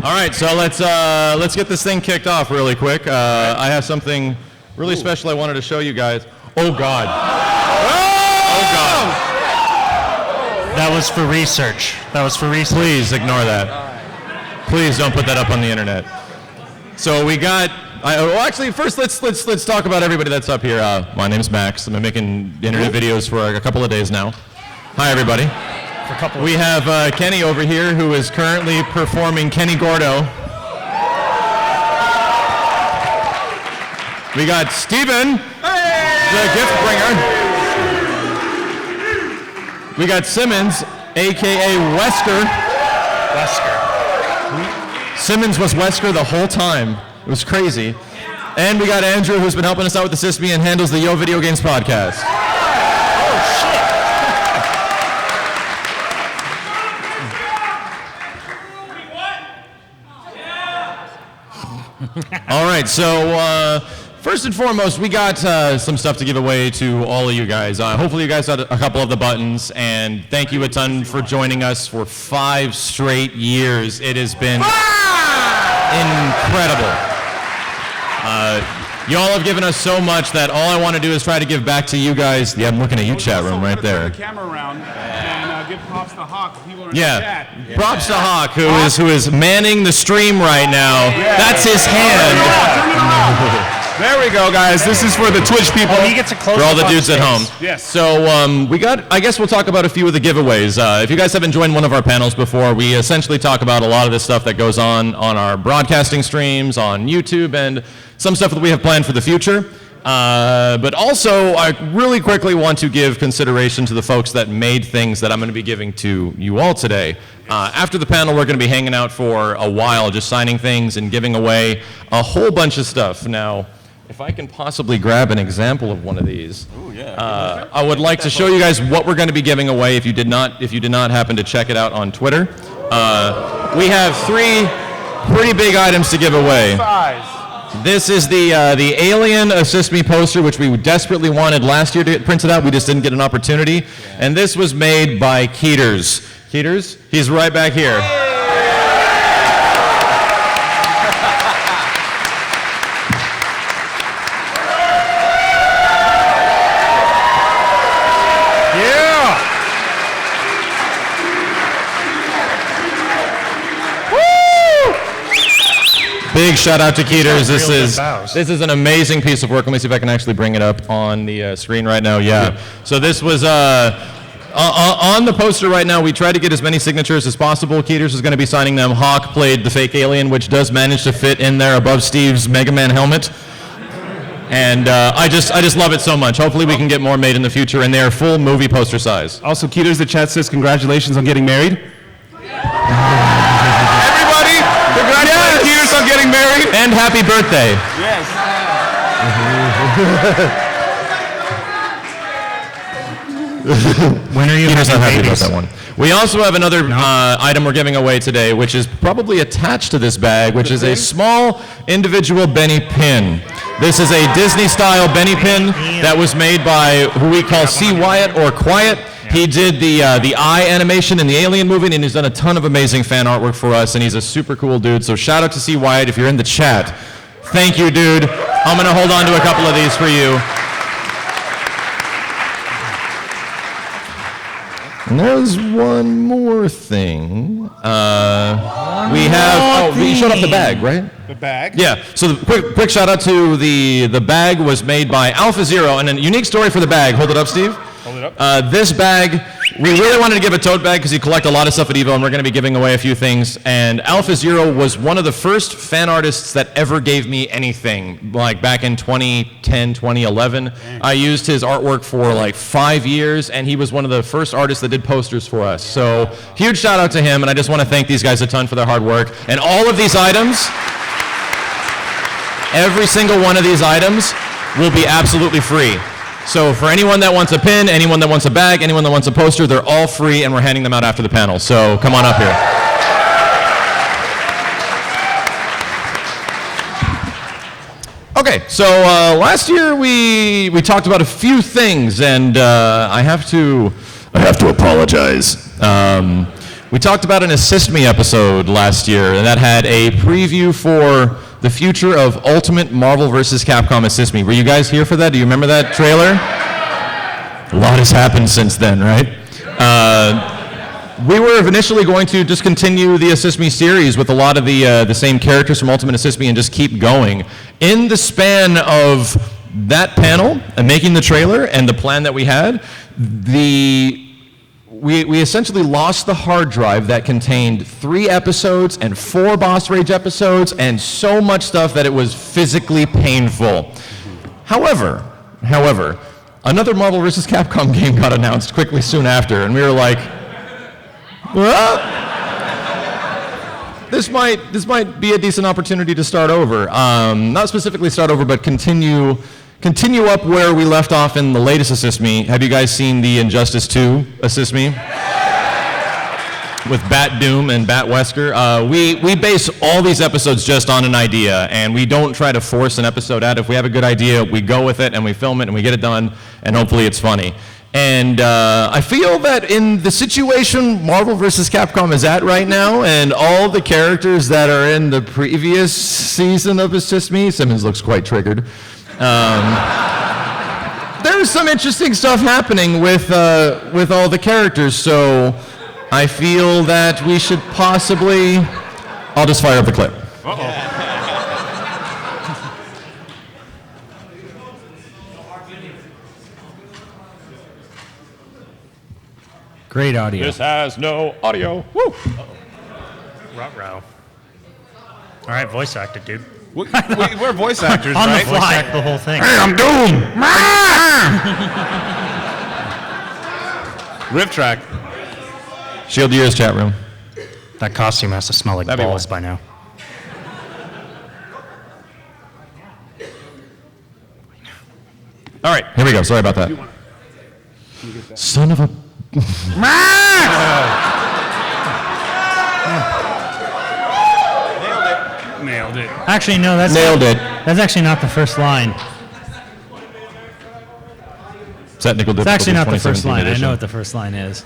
All right, so let's get this thing kicked off really quick. I have something really special I wanted to show you guys. Oh God! Oh God! That was for research. Please ignore that. Please don't put that up on the internet. So we got. Actually, first let's talk about everybody that's up here. My name's Max. I've been making internet videos for a couple of days now. Hi, everybody. We have Kenny over here, who is currently performing Kenny Gordo. We got Steven, the gift bringer. We got Simmons, a.k.a. Wesker. Simmons was Wesker the whole time. It was crazy. And we got Andrew, who's been helping us out with the Sysme and handles the Yo Video Games podcast. All right, so first and foremost, we got some stuff to give away to all of you guys. Hopefully you guys got a couple of the buttons, and thank you a ton for joining us for 5 straight years. It has been incredible. Y'all have given us so much that all I want to do is try to give back to you guys. Yeah, I'm looking at you, chat room, right there. Turn the camera around and give props to Hawk. People are in the Yeah, chat. props to Hawk, who is manning the stream right now. That's his hand. Turn it around. There we go, guys. This is for the Twitch people. He gets a close For all the dudes at home. Yes. So I guess we'll talk about a few of the giveaways. If you guys haven't joined one of our panels before, we essentially talk about a lot of the stuff that goes on our broadcasting streams, on YouTube, and some stuff that we have planned for the future. But also, I really quickly want to give consideration to the folks that made things that I'm going to be giving to you all today. After the panel, we're going to be hanging out for a while, just signing things and giving away a whole bunch of stuff. Now, if I can possibly grab an example of one of these, I would like to show you guys what we're going to be giving away. If you did not happen to check it out on Twitter, we have 3 pretty big items to give away. This is the Alien Assist Me poster, which we desperately wanted last year to get printed out. We just didn't get an opportunity. And this was made by Keeters. Keeters? He's right back here. Big shout out to Keeters. This is an amazing piece of work. Let me see if I can actually bring it up on the screen right now. Yeah. So this was on the poster right now. We tried to get as many signatures as possible. Keeters is going to be signing them. Hawk played the fake alien, which does manage to fit in there above Steve's Mega Man helmet. And I just love it so much. Hopefully we can get more made in the future, and they're full movie poster size. Also, Keeters, the chat says congratulations on getting married. Congratulations, Keeters, on getting married. And happy birthday. Yes. When are you Keeters not happy having about that one. We also have another item we're giving away today, which is probably attached to this bag, which is a small individual Benny pin. This is a Disney-style Benny pin that was made by who we call C. Wyatt or Quiet. He did the eye animation in the Alien movie, and he's done a ton of amazing fan artwork for us, and he's a super cool dude. So shout out to C. Wyatt if you're in the chat. Thank you, dude. I'm going to hold on to a couple of these for you. And there's one more thing. We have. You showed up the bag, right? The bag? Yeah. So the quick shout out to the bag was made by Alpha Zero, and a unique story for the bag. Hold it up, Steve. Hold it up. This bag, we really wanted to give a tote bag because you collect a lot of stuff at EVO, and we're going to be giving away a few things. And Alpha Zero was one of the first fan artists that ever gave me anything, like back in 2010, 2011. I used his artwork for like 5 years, and he was one of the first artists that did posters for us. So huge shout out to him, and I just want to thank these guys a ton for their hard work. And all of these items, every single one of these items will be absolutely free. So for anyone that wants a pin, anyone that wants a bag, anyone that wants a poster, they're all free, and we're handing them out after the panel. So come on up here. Okay, so last year we talked about a few things, and I have to apologize. We talked about an Assist Me episode last year, and that had a preview for the future of Ultimate Marvel vs. Capcom Assist Me. Were you guys here for that? Do you remember that trailer? A lot has happened since then, right? We were initially going to just continue the Assist Me series with a lot of the same characters from Ultimate Assist Me and just keep going. In the span of that panel and making the trailer and the plan that we had, we essentially lost the hard drive that contained 3 episodes and 4 Boss Rage episodes and so much stuff that it was physically painful. However, another Marvel vs. Capcom game got announced quickly soon after, and we were like, well, this might be a decent opportunity to start over. Not specifically start over, but continue up where we left off in the latest Assist Me. Have you guys seen the Injustice 2 Assist Me? With Bat Doom and Bat Wesker. We base all these episodes just on an idea, and we don't try to force an episode out. If we have a good idea, we go with it, and we film it, and we get it done, and hopefully it's funny. And I feel that in the situation Marvel vs. Capcom is at right now, and all the characters that are in the previous season of Assist Me, Simmons looks quite triggered. There's some interesting stuff happening with all the characters, so I feel that we should possibly... I'll just fire up the clip. Great audio. This has no audio. Woo! Ruh-roh. All right, voice acted, dude. We're voice actors, On right? the fly. Voice act the whole thing. Hey, I'm Doom! Riff track. Shield Years chat room. That costume has to smell like That'd be balls one. by now. All right, here we go. Sorry about that. Son of a... Nailed it. Actually, no, that's That's actually not the first line. Technical difficulties, It's actually not the 2017 first line. edition. I know what the first line is.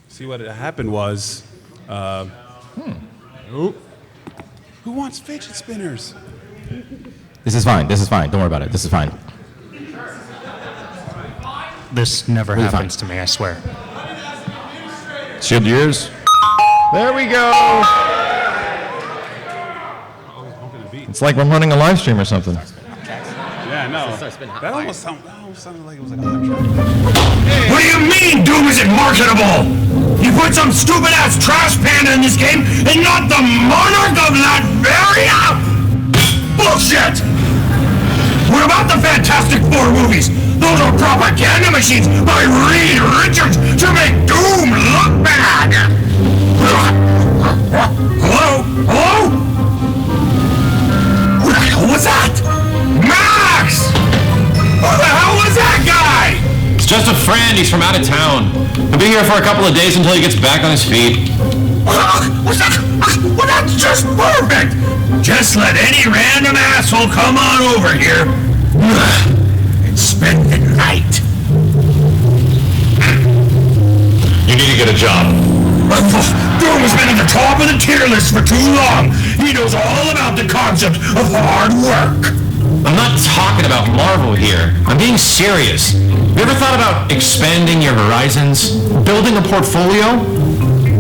See, what happened was... Who wants fidget spinners? This is fine. Don't worry about it. This is fine. This never Really happens to me, I swear. Shield Years. There we go. It's like we're running a live stream or something. Yeah, no. That almost sounded like it was like a live track. What do you mean Doom isn't marketable? You put some stupid ass trash panda in this game and not the monarch of Latveria? Bullshit! What about the Fantastic Four movies? Those are propaganda machines by Reed Richards to make Doom look bad! Hello? Hello? Who the hell was that? Max! Who the hell was that guy? It's just a friend. He's from out of town. He'll be here for a couple of days until he gets back on his feet. Well, that's just perfect! Just let any random asshole come on over here and spend the night. You need to get a job. Doom has been at the top of the tier list for too long. He knows all about the concept of hard work. I'm not talking about Marvel here. I'm being serious. You ever thought about expanding your horizons? Building a portfolio?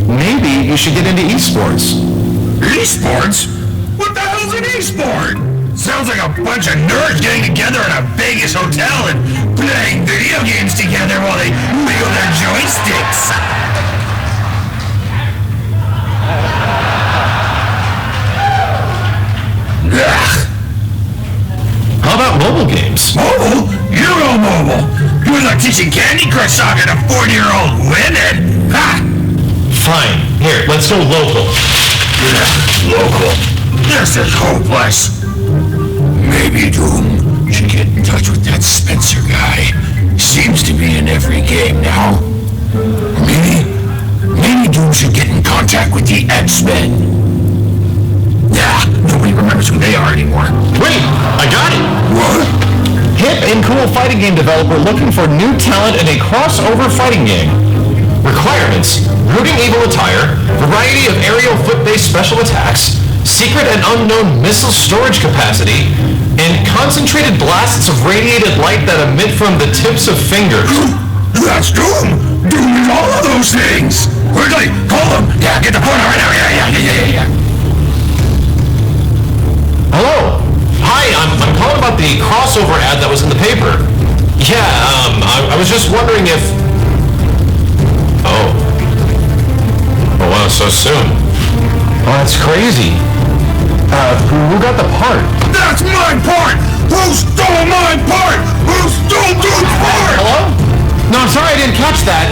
Maybe you should get into esports. Esports? What the hell's an esport? Sounds like a bunch of nerds getting together in a Vegas hotel and playing video games together while they wiggle their joysticks. Ugh. How about mobile games? Mobile? Euromobile? You're like teaching Candy Crush Saga to 40-year-old women? Ha! Fine. Here, let's go local. Local? This is hopeless. Maybe Doom should get in touch with that Spencer guy. Seems to be in every game now. Or maybe Doom should get in contact with the X-Men. Nah, nobody remembers who they are anymore. Wait, I got it. What? Hip and cool fighting game developer looking for new talent in a crossover fighting game. Requirements: rooting evil attire, variety of aerial foot-based special attacks, secret and unknown missile storage capacity, and concentrated blasts of radiated light that emit from the tips of fingers. That's Doom! Doom is all of those things! Quickly, call them! Yeah, get the phone right now! Yeah. Hello? Hi, I'm calling about the crossover ad that was in the paper. Yeah, I was just wondering if... Oh, wow, so soon. Oh, that's crazy. Who got the part? That's my part! Who stole my part? Who stole Doom's part? Hello? No, I'm sorry, I didn't catch that.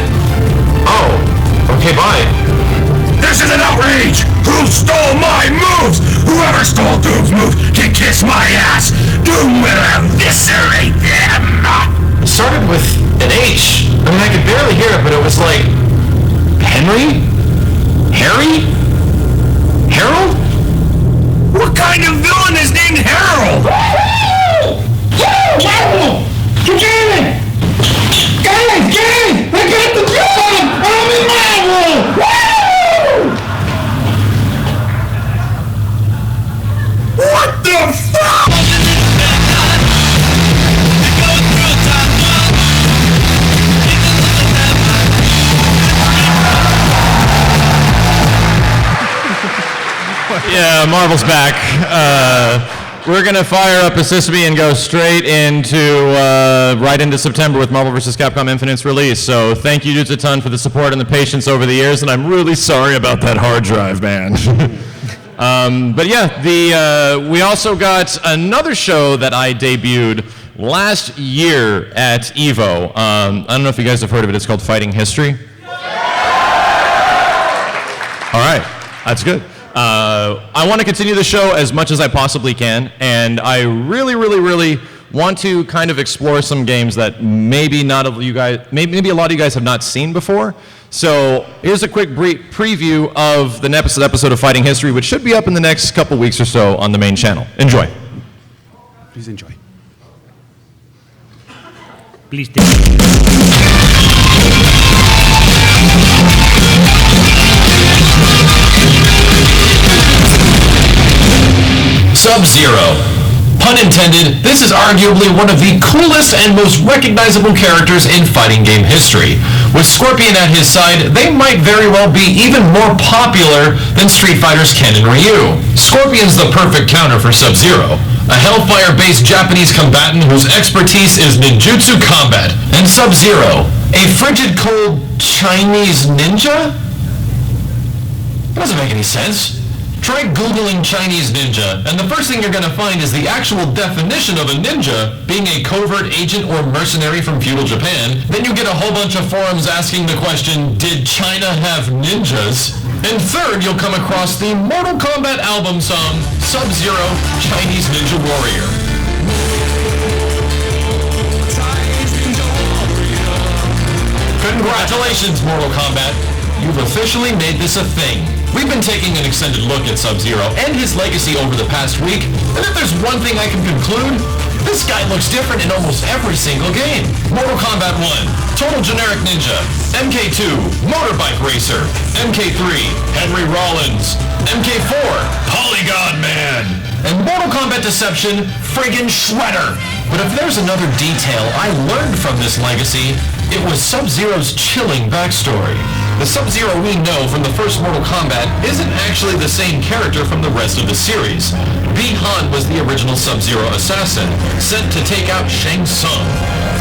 Oh, okay, bye. This is an outrage! Who stole my moves? Whoever stole Doom's moves can kiss my ass! Doom will eviscerate them! It started with an H. I mean, I could barely hear it, but it was like... Henry? Harry? Harold? What kind of villain is named Harold? Guys! I got the job! I'm in Marvel! What the fuck? Yeah, Marvel's back. We're going to fire up a Sesame and go straight into, right into September with Marvel vs. Capcom Infinite's release. So thank you dudes a ton for the support and the patience over the years, and I'm really sorry about that hard drive, man. But yeah, we also got another show that I debuted last year at EVO. I don't know if you guys have heard of it. It's called Fighting History. All right, that's good. I want to continue the show as much as I possibly can, and I really want to kind of explore some games that maybe a lot of you guys have not seen before. So here's a quick brief preview of the next episode of Fighting History, which should be up in the next couple weeks or so on the main channel. Enjoy. Please enjoy. Please do. Sub-Zero. Pun intended, this is arguably one of the coolest and most recognizable characters in fighting game history. With Scorpion at his side, they might very well be even more popular than Street Fighter's Ken and Ryu. Scorpion's the perfect counter for Sub-Zero, a Hellfire-based Japanese combatant whose expertise is ninjutsu combat, and Sub-Zero, a frigid cold Chinese ninja? That doesn't make any sense. Try Googling Chinese ninja, and the first thing you're going to find is the actual definition of a ninja being a covert agent or mercenary from feudal Japan. Then you get a whole bunch of forums asking the question, did China have ninjas? And third, you'll come across the Mortal Kombat album song, Sub-Zero, Chinese Ninja Warrior. Congratulations, Mortal Kombat. You've officially made this a thing. We've been taking an extended look at Sub-Zero and his legacy over the past week, and if there's one thing I can conclude, this guy looks different in almost every single game. Mortal Kombat 1, Total Generic Ninja, MK2, Motorbike Racer, MK3, Henry Rollins, MK4, Polygon Man, and Mortal Kombat Deception, friggin' Shredder. But if there's another detail I learned from this legacy, it was Sub-Zero's chilling backstory. The Sub-Zero we know from the first Mortal Kombat isn't actually the same character from the rest of the series. Bi-Han was the original Sub-Zero assassin, sent to take out Shang Tsung.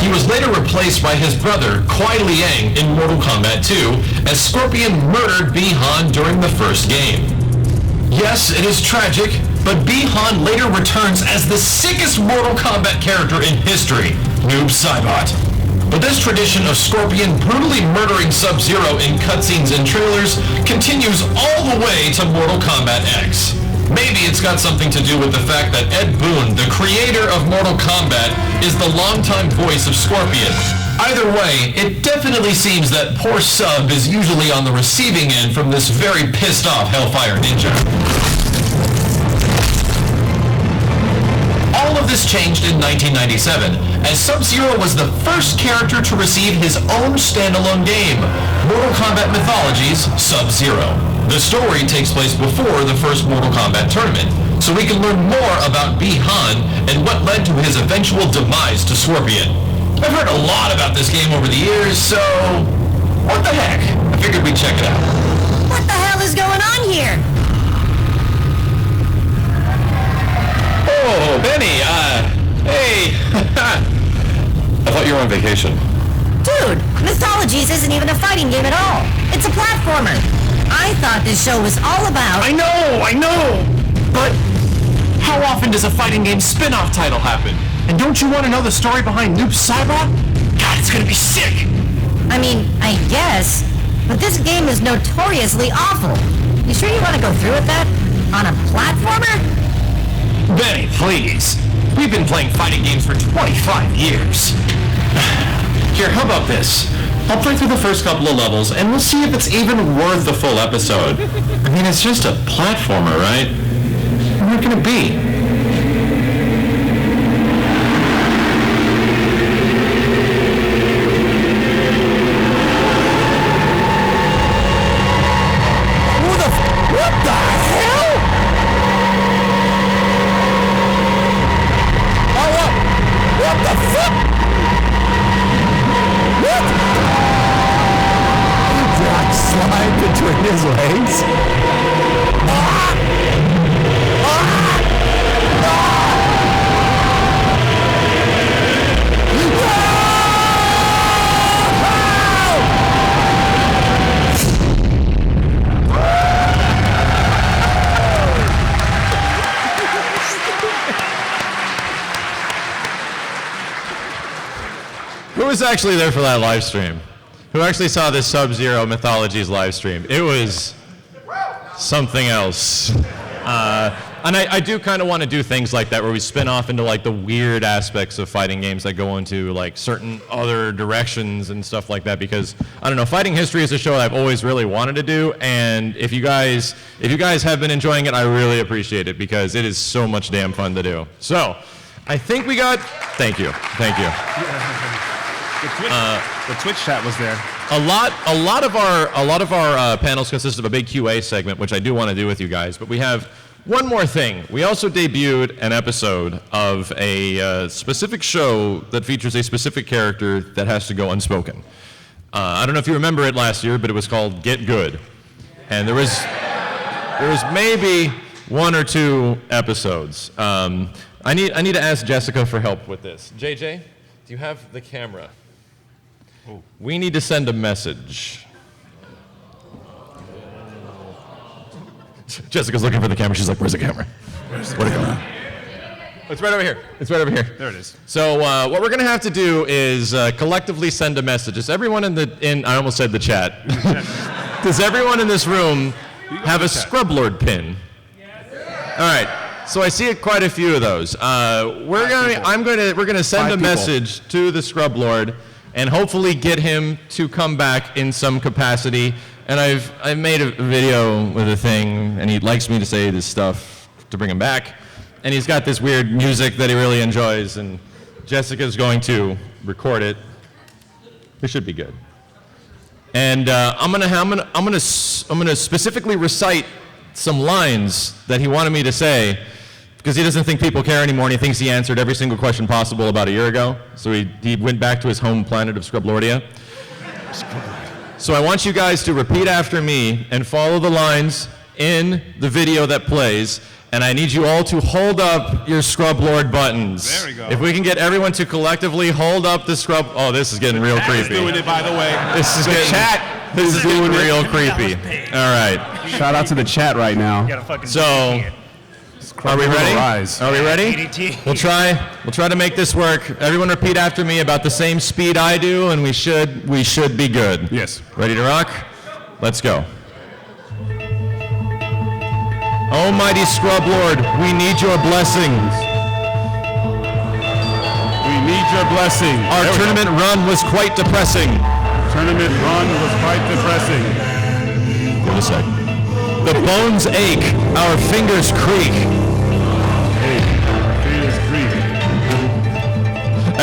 He was later replaced by his brother, Kuai Liang, in Mortal Kombat 2, as Scorpion murdered Bi-Han during the first game. Yes, it is tragic, but Bi-Han later returns as the sickest Mortal Kombat character in history, Noob Saibot. But this tradition of Scorpion brutally murdering Sub-Zero in cutscenes and trailers continues all the way to Mortal Kombat X. Maybe it's got something to do with the fact that Ed Boon, the creator of Mortal Kombat, is the longtime voice of Scorpion. Either way, it definitely seems that poor Sub is usually on the receiving end from this very pissed off Hellfire Ninja. All of of this changed in 1997, as Sub-Zero was the first character to receive his own standalone game, Mortal Kombat Mythologies Sub-Zero. The story takes place before the first Mortal Kombat tournament, so we can learn more about Bi-Han and what led to his eventual demise to Scorpion. I've heard a lot about this game over the years, so what the heck? I figured we'd check it out. What the hell is going on here? Oh, Benny, hey. I thought you were on vacation. Dude, Mythologies isn't even a fighting game at all. It's a platformer. I thought this show was all about... I know! But how often does a fighting game spin-off title happen? And don't you want to know the story behind Noob Saibot? God, it's gonna be sick! I mean, I guess. But this game is notoriously awful. You sure you want to go through with that? On a platformer? Benny, please. We've been playing fighting games for 25 years. Here, how about this? I'll play through the first couple of levels, and we'll see if it's even worth the full episode. I mean, it's just a platformer, right? What can it be? What the hell? Oh, what the fuck? What? Rock slide between his legs? Who was actually there for that live stream? Who actually saw this Sub-Zero Mythologies live stream? It was something else. And I do kind of want to do things like that where we spin off into like the weird aspects of fighting games that go into like certain other directions and stuff like that, because I don't know, Fighting History is a show that I've always really wanted to do, and if you guys have been enjoying it, I really appreciate it because it is so much damn fun to do. So, I think we got, thank you. The Twitch chat was there. A lot of our panels consist of a big QA segment, which I do want to do with you guys. But we have one more thing. We also debuted an episode of a specific show that features a specific character that has to go unspoken. I don't know if you remember it last year, but it was called Get Good, and there was maybe 1 or 2 episodes. I need to ask Jessica for help with this. JJ, do you have the camera? We need to send a message. Jessica's looking for the camera. She's like, where's the camera? Where'd it go? It's right over here. There it is. So what we're going to have to do is collectively send a message. Does everyone I almost said the chat. Does everyone in this room have a Scrublord pin? All right. So I see quite a few of those. We're going to send a message to the Scrublord and hopefully get him to come back in some capacity. And I've made a video with a thing, and he likes me to say this stuff to bring him back. And he's got this weird music that he really enjoys, and Jessica's going to record it. It should be good. And I'm gonna specifically recite some lines that he wanted me to say, because he doesn't think people care anymore, and he thinks he answered every single question possible about a year ago. So he went back to his home planet of Scrublordia. So I want you guys to repeat after me and follow the lines in the video that plays, and I need you all to hold up your Scrublord buttons. There we go. If we can get everyone to collectively hold up the Scrub... Oh, this is getting real creepy. Doing it, by the way. This is getting real creepy. All right. Shout out to the chat right now. So... Are we ready? Are we ready? We'll try to make this work. Everyone repeat after me about the same speed I do, and we should be good. Yes. Ready to rock? Let's go. Almighty Scrublord, we need your blessings. We need your blessing. Our tournament run was quite depressing. Tournament run was quite depressing. Wait a sec. The bones ache, our fingers creak.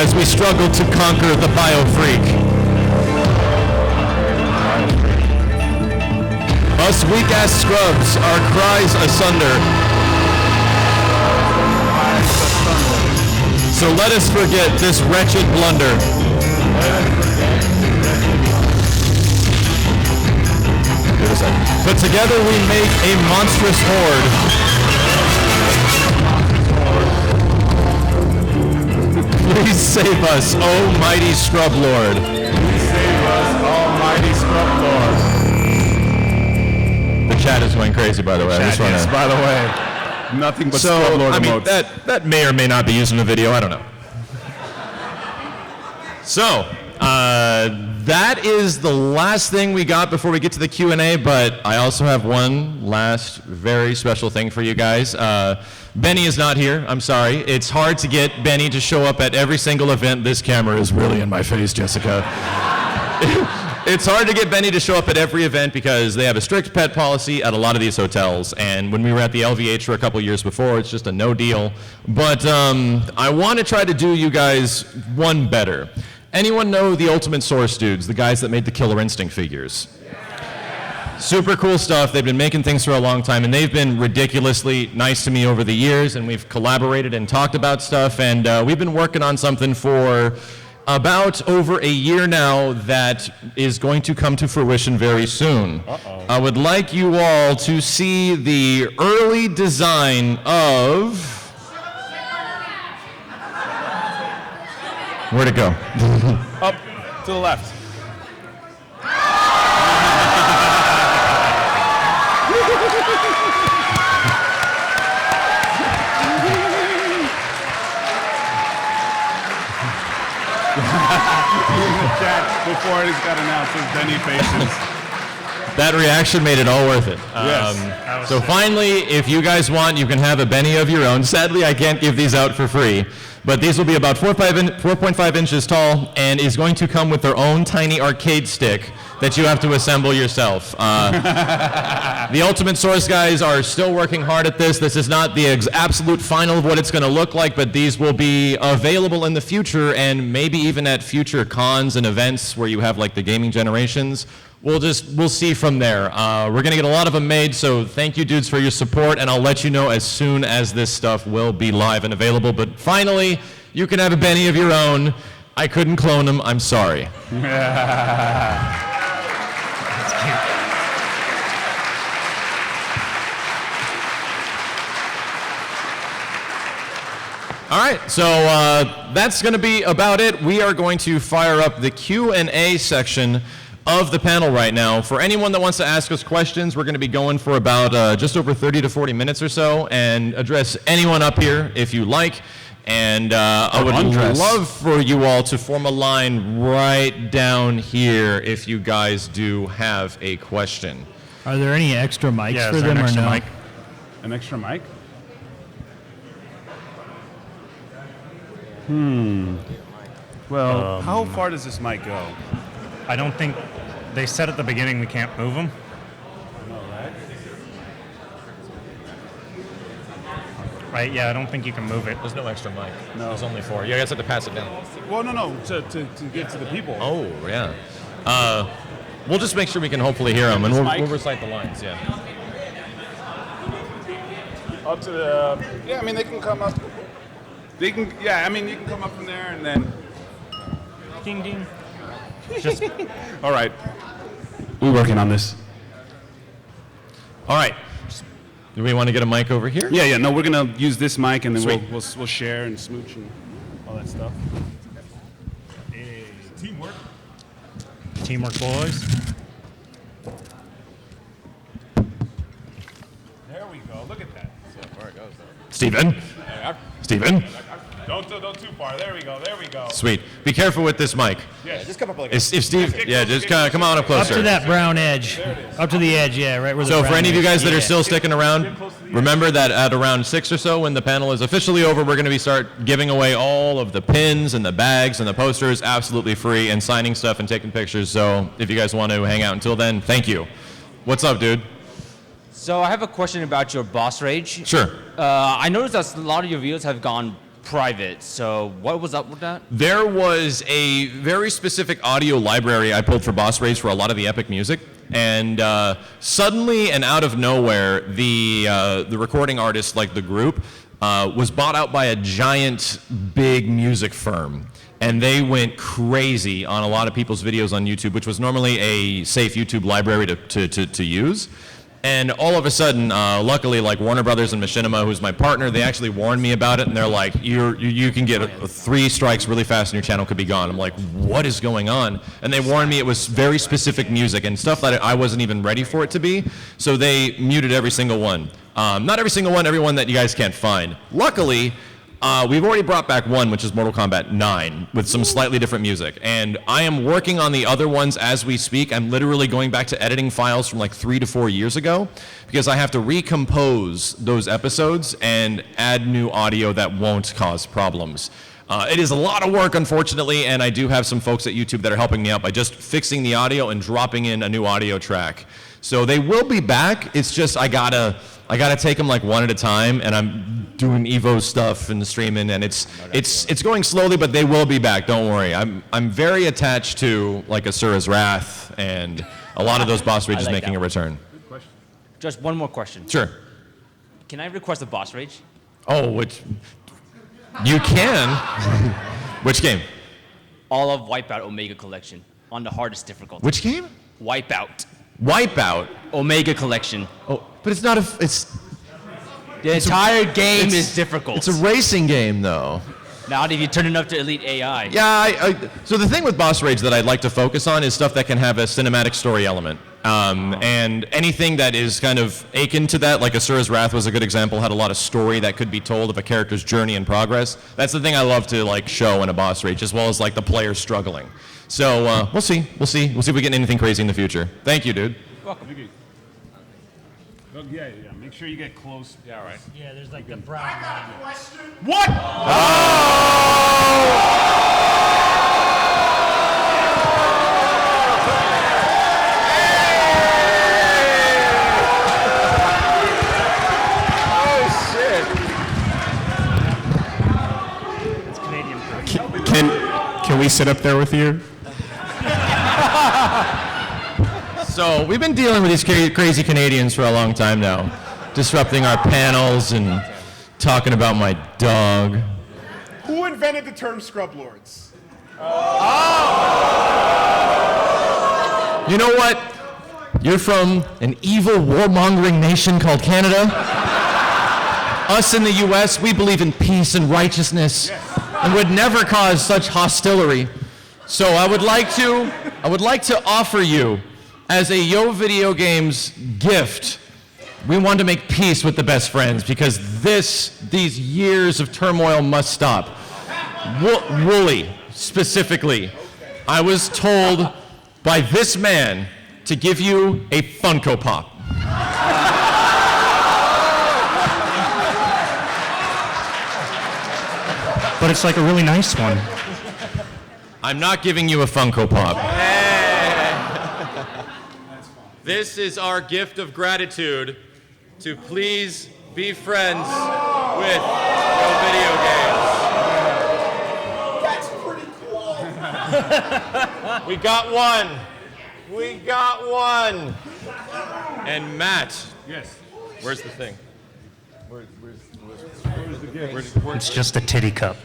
as we struggle to conquer the bio-freak. Us weak-ass scrubs, our cries asunder. So let us forget this wretched blunder. But together we make a monstrous horde. Please save us, oh mighty Scrub Lord. Please save us, almighty Scrub Lord. The chat is going crazy, by the way. Yes, by the way. Nothing but Scrub Lord emotes. That may or may not be used in the video. I don't know. So, that is the last thing we got before we get to the Q&A, but I also have one last very special thing for you guys. Benny is not here. I'm sorry. It's hard to get Benny to show up at every single event. This camera is really in my face, Jessica. It's hard to get Benny to show up at every event because they have a strict pet policy at a lot of these hotels. And when we were at the LVH for a couple years before, it's just a no deal. But I want to try to do you guys one better. Anyone know the Ultimate Source dudes, the guys that made the Killer Instinct figures? Super cool stuff. They've been making things for a long time, and they've been ridiculously nice to me over the years, and we've collaborated and talked about stuff, and we've been working on something for about over a year now that is going to come to fruition very soon. I would like you all to see the early design of... Where'd it go? Up to the left. Chat before it got announced as Benny faces. That reaction made it all worth it. Yes. So finally, if you guys want, you can have a Benny of your own. Sadly, I can't give these out for free, but these will be about 4.5 inches tall and is going to come with their own tiny arcade stick that you have to assemble yourself. The Ultimate Source guys are still working hard at this. This is not the absolute final of what it's going to look like, but these will be available in the future and maybe even at future cons and events where you have like the gaming generations. We'll see from there. We're going to get a lot of them made, so thank you dudes for your support, and I'll let you know as soon as this stuff will be live and available. But finally, you can have a Benny of your own. I couldn't clone him. I'm sorry. All right, so that's going to be about it. We are going to fire up the Q&A section of the panel right now. For anyone that wants to ask us questions, we're going to be going for about just over 30 to 40 minutes or so and address anyone up here if you like. And I would love for you all to form a line right down here if you guys do have a question. Are there any extra mics for them or no? Mic? An extra mic? Well, how far does this mic go? I don't think they said at the beginning we can't move them. Right? Yeah, I don't think you can move it. There's no extra mic. No. There's only 4. You guys have to pass it down. Well, no, to get to the people. Oh, yeah. We'll just make sure we can hopefully hear them, and we'll recite the lines, yeah. Up to the, yeah, I mean, they can come up. They can, yeah, I mean, you can come up from there and then. Ding, ding. Just, all right. We're working on this. All right. Do we want to get a mic over here? Yeah, no, we're going to use this mic and then we'll share and smooch and all that stuff. Hey, teamwork. Teamwork, boys. There we go. Look at that. Steven? Steven? Don't too far. There we go. Sweet. Be careful with this mic. Yeah, just come up like if Steve, yeah, just come on up closer. Up to that brown edge. Up to the edge, yeah, right where the So brown for any of you guys edge. that are still sticking around, remember that at around 6 or so, when the panel is officially over, we're going to start giving away all of the pins and the bags and the posters absolutely free and signing stuff and taking pictures. So if you guys want to hang out until then, thank you. What's up, dude? So I have a question about your boss rage. Sure. I noticed that a lot of your videos have gone private. So what was up with that? There was a very specific audio library I pulled for Boss Rage for a lot of the epic music, and suddenly and out of nowhere, the recording artist, like the group, was bought out by a giant, big music firm. And they went crazy on a lot of people's videos on YouTube, which was normally a safe YouTube library to use. And all of a sudden, luckily, like Warner Brothers and Machinima, who's my partner, they actually warned me about it, and they're like, you can get 3 strikes really fast and your channel could be gone. I'm like, what is going on? And they warned me it was very specific music and stuff that I wasn't even ready for it to be, so they muted every single one. Not every single one, every one that you guys can't find. Luckily, we've already brought back one, which is Mortal Kombat 9, with some slightly different music. And I am working on the other ones as we speak. I'm literally going back to editing files from like 3 to 4 years ago, because I have to recompose those episodes and add new audio that won't cause problems. It is a lot of work, unfortunately, and I do have some folks at YouTube that are helping me out by just fixing the audio and dropping in a new audio track. So they will be back. It's just I gotta take them like one at a time, and I'm doing EVO stuff and streaming, and it's going slowly, but they will be back. Don't worry. I'm very attached to like Asura's Wrath and a lot of those boss rages like making a return. Good question. Just one more question. Sure. Can I request a boss rage? Oh, which you can. Which game? All of Wipeout Omega Collection on the hardest difficulty. Which game? Wipeout Wipeout. Omega Collection. Oh, but it's not a. The entire game is difficult. It's a racing game, though. Not if you turn it up to Elite AI. Yeah, so the thing with Boss Rage that I'd like to focus on is stuff that can have a cinematic story element. And anything that is kind of akin to that, like Asura's Wrath was a good example, had a lot of story that could be told of a character's journey and progress. That's the thing I love to like show in a Boss Rage, as well as like the player struggling. So we'll see if we get anything crazy in the future. Thank you, dude. Welcome. Yeah. Make sure you get close. Yeah, all right. Yeah, there's like the brown line. What? It's Canadian. Can we sit up there with you? So we've been dealing with these crazy Canadians for a long time now, disrupting our panels and talking about my dog. Who invented the term scrub lords? You know what? You're from an evil warmongering nation called Canada. Us in the US, we believe in peace and righteousness and would never cause such hostility. So I would like to offer you, as a Yo Video Games gift, we want to make peace with the best friends, because these years of turmoil must stop. Wooly, specifically, I was told by this man to give you a Funko Pop. But it's like a really nice one. I'm not giving you a Funko Pop. This is our gift of gratitude to please be friends with Yo Video Games. That's pretty cool. We got one. And Matt. Yes. Where's the thing? Where's the gift? It's just a titty cup.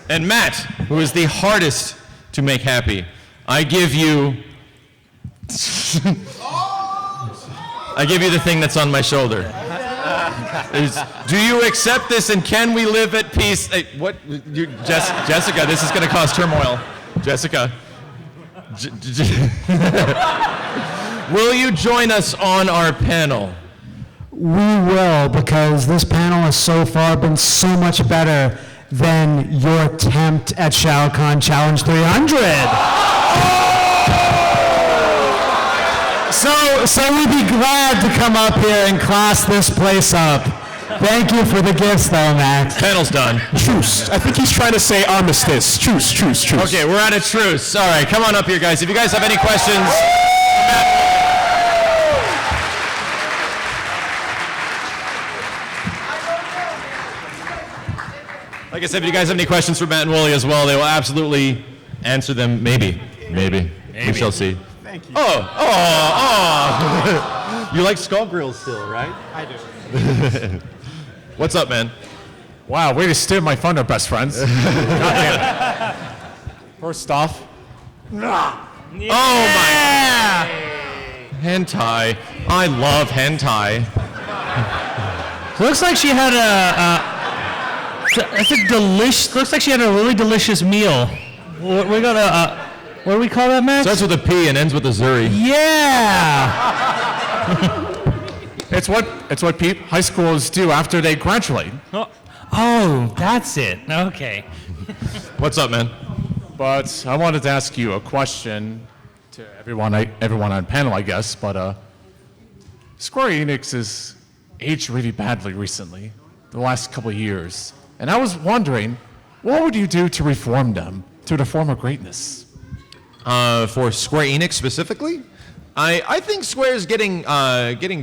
And Matt, who is the hardest to make happy, I give you the thing that's on my shoulder. Do you accept this, and can we live at peace? Hey, Jessica, this is going to cause turmoil. Jessica. Will you join us on our panel? We will, because this panel has so far been so much better than your attempt at Shao Kahn Challenge 300. So we'd be glad to come up here and class this place up. Thank you for the gifts, though, Max. Panel's done. Truce. I think he's trying to say armistice. Truce. Okay, we're at a truce. All right, come on up here, guys. If you guys have any questions. Like I said, if you guys have any questions for Matt and Wooly as well, they will absolutely answer them. Maybe. We shall see. Thank you. Oh. You like skull grills still, right? I do. What's up, man? Wow, way to steal my thunder, best friends. God damn it. First off, Oh my! Hentai. I love hentai. Looks like she had looks like she had a really delicious meal. What do we call that, Max? Starts with a P and ends with a Zuri. Yeah. it's what high schoolers do after they graduate. Oh, that's it. Okay. What's up, man? But I wanted to ask you a question to everyone on the panel, I guess. But Square Enix has aged really badly recently, the last couple of years, and I was wondering, what would you do to reform them to the form of greatness? For Square Enix specifically, I think Square is getting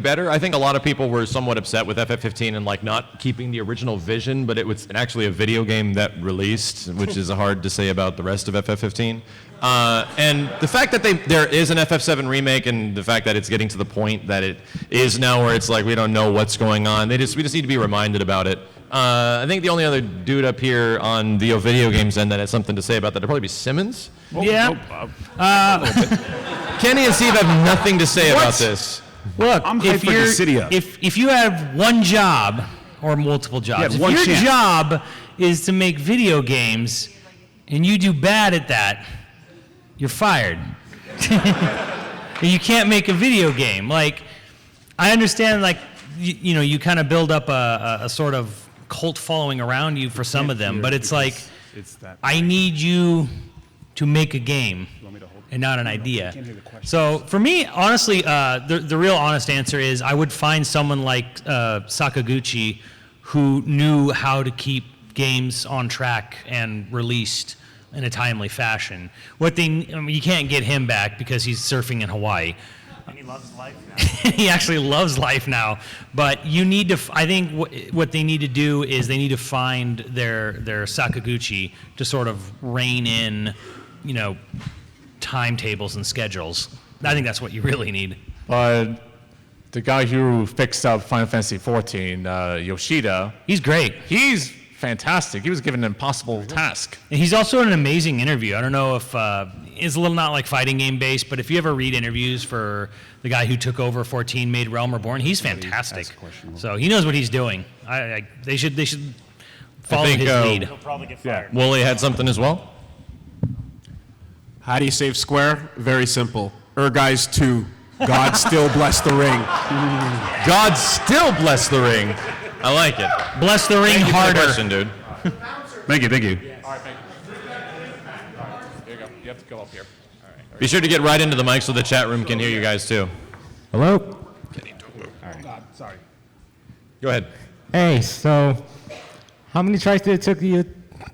better. I think a lot of people were somewhat upset with FF15 and like not keeping the original vision, but it was actually a video game that released, which is hard to say about the rest of FF15. And the fact that there is an FF7 remake, and the fact that it's getting to the point that it is now, where it's like we don't know what's going on. We just need to be reminded about it. I think the only other dude up here on the video games end that has something to say about that would probably be Simmons. Yeah. Kenny and Steve have nothing to say about this. Look, I'm hyped for the city up. if you have one job or multiple jobs, if one your chance. job is to make video games and you do bad at that, you're fired. You can't make a video game. Like, I understand, like, you kind of build up a sort of cult following around you for some of them, but it's like, I need you to make a game and not an idea. So for me, honestly, the real honest answer is I would find someone like Sakaguchi who knew how to keep games on track and released in a timely fashion. You can't get him back because he's surfing in Hawaii. And he loves life now. He actually loves life now. But you need to, I think what they need to do is they need to find their Sakaguchi to sort of rein in, timetables and schedules. I think that's what you really need. But the guy who fixed up Final Fantasy XIV, Yoshida, He's great. he's fantastic. He was given an impossible task. And he's also an amazing interview. I don't know if it's a little not like fighting game based, but if you ever read interviews for the guy who took over 14, made Realm Reborn, he's fantastic. So he knows what he's doing. They should follow his lead. He'll probably get fired. Wooly had something as well. How do you save Square? Very simple. Guys 2. God still bless the ring. God still bless the ring. I like it. Bless the ring Thank you for the harder. question, dude. Thank you. All right, thank you. All right, there you go. You have to go up here. All right. Be sure to get right into the mic so the chat room can hear you guys too. Hello? Sorry. Go ahead. Hey, so how many tries did it took you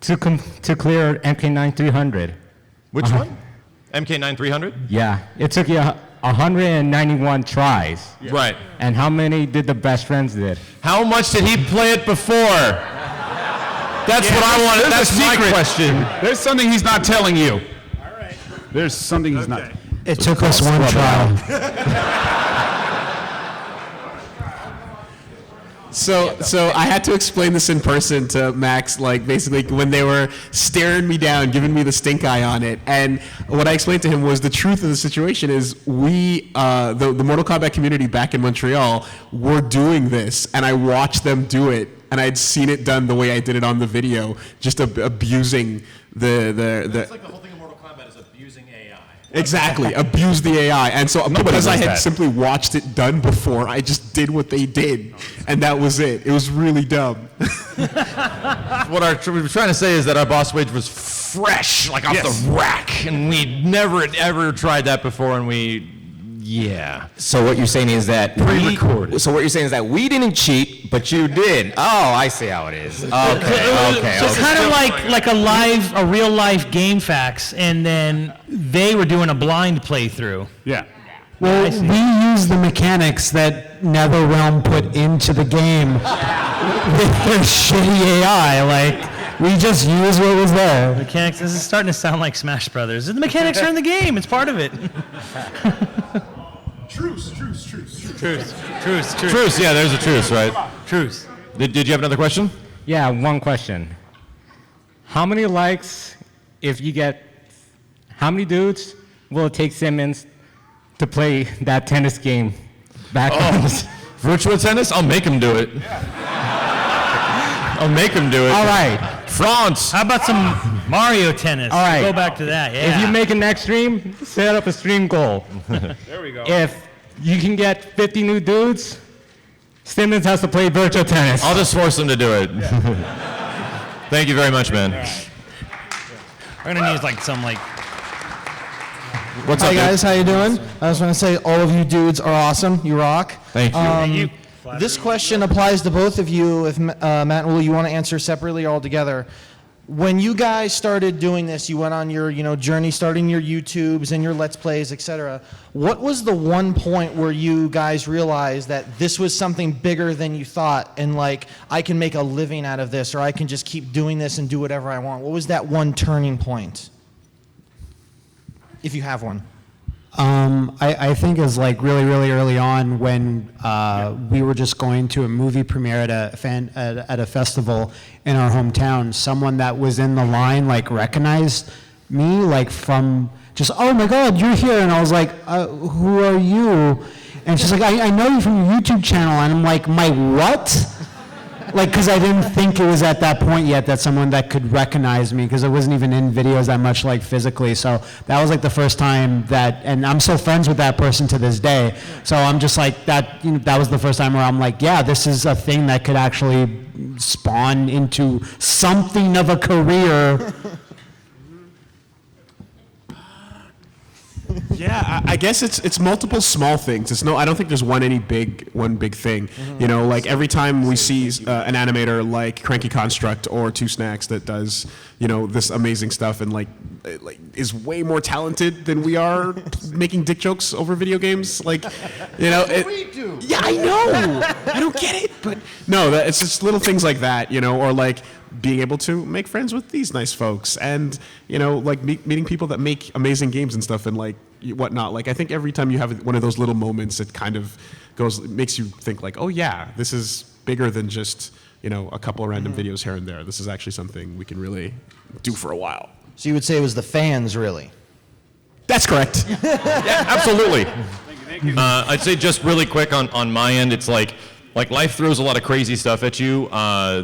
to clear MK9300? Which one? MK9300? Yeah, it took you 191 tries. Yeah. Right. And how many did the best friends did? How much did he play it before? That's what I wanted. That's my question. There's something he's not telling you. All right. There's something he's not. It took us one trial. So I had to explain this in person to Max, like basically when they were staring me down, giving me the stink eye on it. And what I explained to him was the truth of the situation is we, the Mortal Kombat community back in Montreal, were doing this, and I watched them do it, and I'd seen it done the way I did it on the video, just abusing the. It's like the whole thing of Mortal Kombat is abusing AI. Exactly, abuse the AI. And so because I had simply watched it done before, I just did what they did, and that was it. It was really dumb. What we were trying to say is that our boss wage was fresh, like off the rack, and we'd never ever tried that before, and So what you're saying is that pre-recorded. So what you're saying is that we didn't cheat, but you did. Oh, I see how it is. Okay. So it's kind of like a real life game facts, and then they were doing a blind playthrough. Yeah. Well, we use the mechanics that NetherRealm put into the game with their shitty AI. Like, We just used what was there. Mechanics. This is starting to sound like Smash Brothers. The mechanics are in the game. It's part of it. Truce. Truce, yeah, there's a truce, right? Truce. Did you have another question? Yeah, one question. How many likes, if you get, how many dudes will it take Simmons to play that tennis game back on his... Virtual tennis? I'll make him do it. I'll make him do it. All right. France. How about some Mario tennis? All right. Go back to that, yeah. If you make a next stream, set up a stream goal. There we go. If you can get 50 new dudes, Simmons has to play virtual tennis. I'll just force him to do it. Thank you very much, man. We're going to need like some like... What's Hi up, guys, dude? how you doing? I just want to say all of you dudes are awesome. You rock. Thank you. Thank you. This question applies to both of you. If Matt and Will, you want to answer separately or all together. When you guys started doing this, you went on your journey, starting your YouTubes and your Let's Plays, etc. What was the one point where you guys realized that this was something bigger than you thought, and like I can make a living out of this, or I can just keep doing this and do whatever I want? What was that one turning point, if you have one? I think it was like really, really early on when we were just going to a movie premiere at a festival in our hometown. Someone that was in the line like recognized me like from just, oh my God, you're here. And I was like, who are you? And she's like, I know you from your YouTube channel. And I'm like, my what? Like, because I didn't think it was at that point yet that someone that could recognize me, because I wasn't even in videos that much, like physically. So that was like the first time that, and I'm still friends with that person to this day. So I'm just like that. That was the first time where I'm like, yeah, this is a thing that could actually spawn into something of a career. Yeah, I guess it's multiple small things. I don't think there's one big thing. You know, like every time we see an animator like Cranky Construct or Two Snacks that does, this amazing stuff and like is way more talented than we are making dick jokes over video games. Like, We do. Yeah, I know. I don't get it, but no, it's just little things like that, or like being able to make friends with these nice folks and, like meeting people that make amazing games and stuff and like whatnot. Like, I think every time you have one of those little moments, it kind of makes you think like, oh yeah, this is bigger than just, a couple of random videos here and there. This is actually something we can really do for a while. So you would say it was the fans, really? That's correct. Yeah, absolutely. I'd say just really quick on my end, it's like life throws a lot of crazy stuff at you.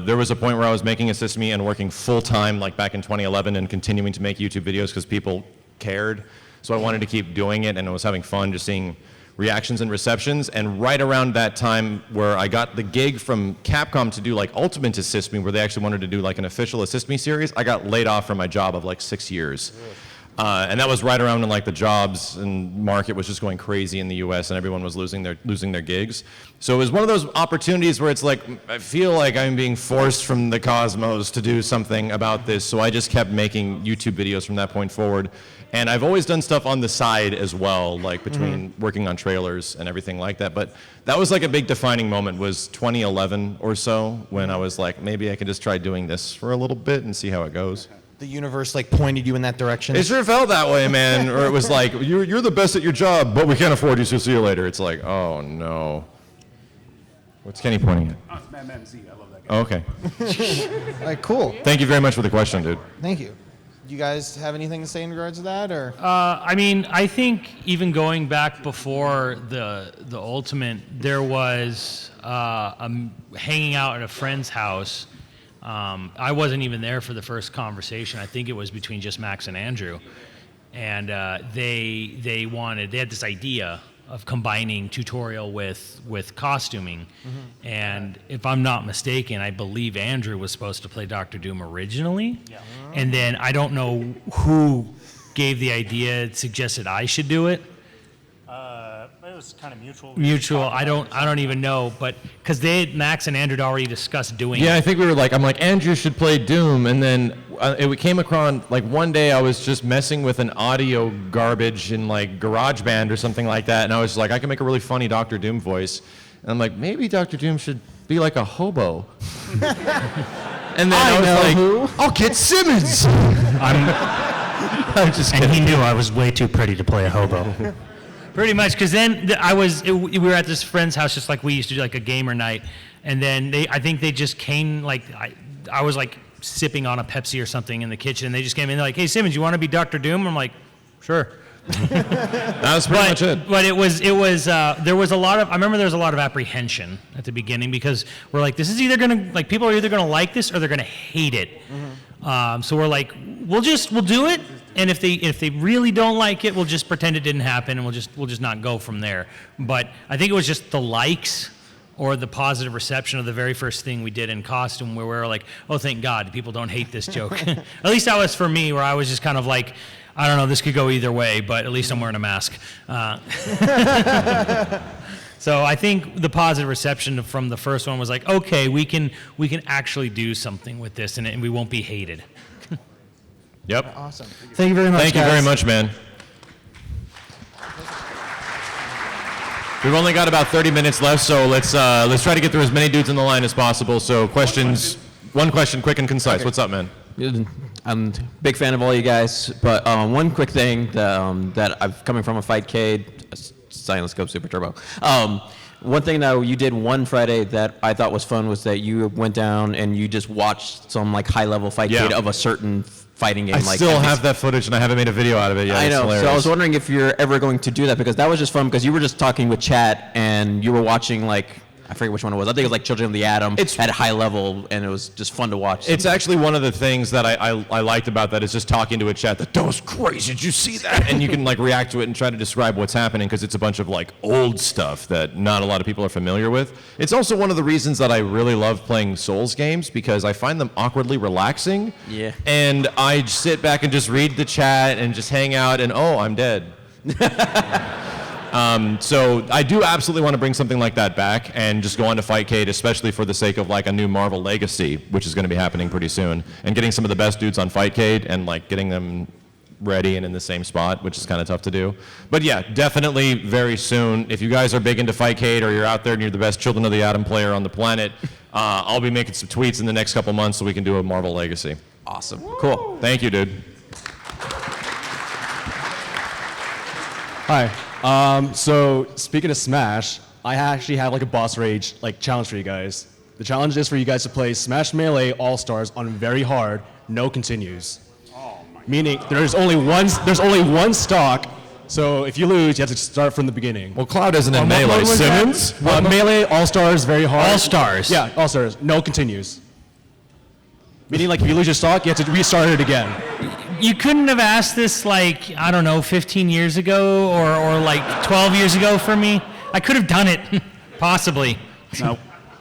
There was a point where I was making a Sesame and working full time, like back in 2011, and continuing to make YouTube videos because people cared. So I wanted to keep doing it, and I was having fun just seeing reactions and receptions. And right around that time where I got the gig from Capcom to do like Ultimate Assist Me, where they actually wanted to do like an official Assist Me series, I got laid off from my job of like 6 years. And that was right around when like the jobs and market was just going crazy in the US and everyone was losing their gigs. So it was one of those opportunities where it's like, I feel like I'm being forced from the cosmos to do something about this. So I just kept making YouTube videos from that point forward. And I've always done stuff on the side as well, like between working on trailers and everything like that. But that was like a big defining moment, was 2011 or so, when I was like, maybe I could just try doing this for a little bit and see how it goes. The universe like pointed you in that direction? It sure felt that way, man. Or it was like, you're the best at your job, but we can't afford you, so see you later. It's like, oh no. What's Kenny pointing at? Oh, it's Madman Z. I love that guy. Oh, okay. All right, cool. Thank you very much for the question, dude. Thank you. Do you guys have anything to say in regards to that, or? I mean, I think even going back before the Ultimate, there was hanging out at a friend's house. I wasn't even there for the first conversation. I think it was between just Max and Andrew, and they had this idea of combining tutorial with costuming. And if I'm not mistaken, I believe Andrew was supposed to play Dr. Doom originally. Yeah. And then I don't know who gave the idea, suggested I should do it. It was kind of mutual. Mutual. I don't even know, but because Max and Andrew had already discussed doing it. Yeah, I think we were like, I'm like, Andrew should play Doom, and then it came across, like one day I was just messing with an audio garbage in like GarageBand or something like that, and I was like, I can make a really funny Dr. Doom voice. And I'm like, maybe Dr. Doom should be like a hobo. And then I was like, I'll get Simmons. I'm just kidding. And he knew I was way too pretty to play a hobo. Pretty much, because then we were at this friend's house, just like we used to do, like a gamer night, and then I think they just came, like, I was like sipping on a Pepsi or something in the kitchen, and they just came in, they're like, hey, Simmons, you want to be Dr. Doom? I'm like, sure. That was pretty much it. But there was a lot of, I remember there was a lot of apprehension at the beginning, because we're like, this is either going to, like, people are either going to like this or they're going to hate it. So we're like, we'll do it, and if they really don't like it, we'll just pretend it didn't happen, and we'll just not go from there. But I think it was just the likes or the positive reception of the very first thing we did in costume, where we were like, oh, thank God, people don't hate this joke. At least that was for me, where I was just kind of like, I don't know, this could go either way, but at least I'm wearing a mask. So I think the positive reception from the first one was like, okay, we can actually do something with this, and we won't be hated. Yep. Awesome. Thank you very much, Thank you very much, man. We've only got about 30 minutes left, so let's try to get through as many dudes in the line as possible. So questions, one question, quick and concise. Okay. What's up, man? I'm a big fan of all you guys, but one quick thing that I'm coming from a Fightcade, Silent Scope Super Turbo. One thing that you did one Friday that I thought was fun was that you went down and you just watched some like high-level Fightcade of a certain fighting game. I like still have that footage, and I haven't made a video out of it yet. I It's know. hilarious. So I was wondering if you're ever going to do that, because that was just fun, because you were just talking with chat and you were watching, like, I forget which one it was. I think it was like Children of the Atom at high level, and it was just fun to watch. It's actually one of the things that I liked about that is just talking to a chat that was crazy. Did you see that? And you can like react to it and try to describe what's happening, because it's a bunch of like old stuff that not a lot of people are familiar with. It's also one of the reasons that I really love playing Souls games, because I find them awkwardly relaxing. Yeah. And I sit back and just read the chat and just hang out, and oh, I'm dead. So I do absolutely want to bring something like that back and just go on to Fightcade, especially for the sake of like a new Marvel Legacy, which is going to be happening pretty soon, and getting some of the best dudes on Fightcade and like getting them ready and in the same spot, which is kind of tough to do. But yeah, definitely very soon. If you guys are big into Fightcade, or you're out there and you're the best Children of the Atom player on the planet, I'll be making some tweets in the next couple months so we can do a Marvel Legacy. Awesome. Cool. Thank you, dude. Hi. So speaking of Smash, I actually have like a boss rage like challenge for you guys. The challenge is for you guys to play Smash Melee All-Stars on very hard, no continues. Meaning there's only one stock, so if you lose, you have to start from the beginning. Well, Cloud isn't in Melee. Simmons? Melee All-Stars, very hard. All-Stars? Yeah, All-Stars, no continues. Meaning like if you lose your stock, you have to restart it again. You couldn't have asked this like, I don't know, 15 years ago or like 12 years ago for me. I could have done it, possibly. No,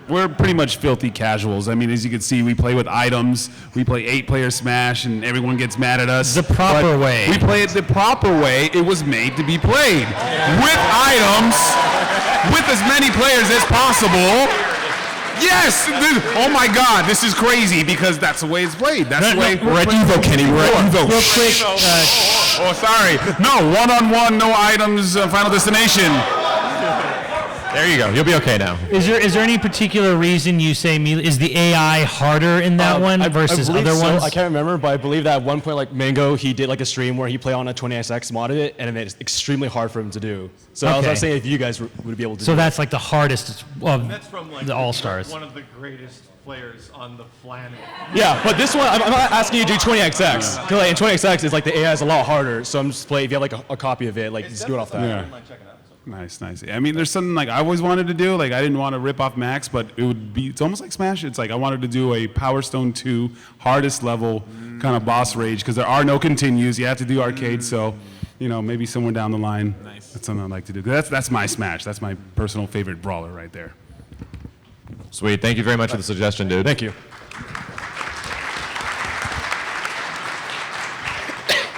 we're pretty much filthy casuals. I mean, as you can see, we play with items. We play 8-player Smash, and everyone gets mad at us. The proper way. We play it the proper way. It was made to be played. With items, with as many players as possible. Yes! Oh my God, this is crazy, because that's the way it's played. That's the way. We're at EVO, Kenny. We're at EVO. Real quick. Oh, sorry. No, one-on-one, no items, Final Destination. There you go. You'll be okay now. Is there any particular reason you say is the AI harder in that one versus I believe other so. ones? I can't remember, but I believe that at one point, like Mango, he did like a stream where he played on a 20XX, modded it, and it's extremely hard for him to do. So I was saying if you guys would be able to do So it. that's like the hardest of That's from like the All-Stars. one of the greatest players on the planet. Yeah, but this one, I'm not asking you to do 20XX. Because like, in 20XX, it's like the AI is a lot harder, so I'm just playing, if you have like a copy of it, like just do it off that. Yeah. Nice. I mean, there's something like I always wanted to do. Like, I didn't want to rip off Max, but it's almost like Smash. It's like I wanted to do a Power Stone 2 hardest level kind of boss rage, because there are no continues. You have to do arcade, so, you know, maybe somewhere down the line, that's something I'd like to do. That's my Smash. That's my personal favorite brawler right there. Sweet. Thank you very much for the suggestion, dude. Thank you.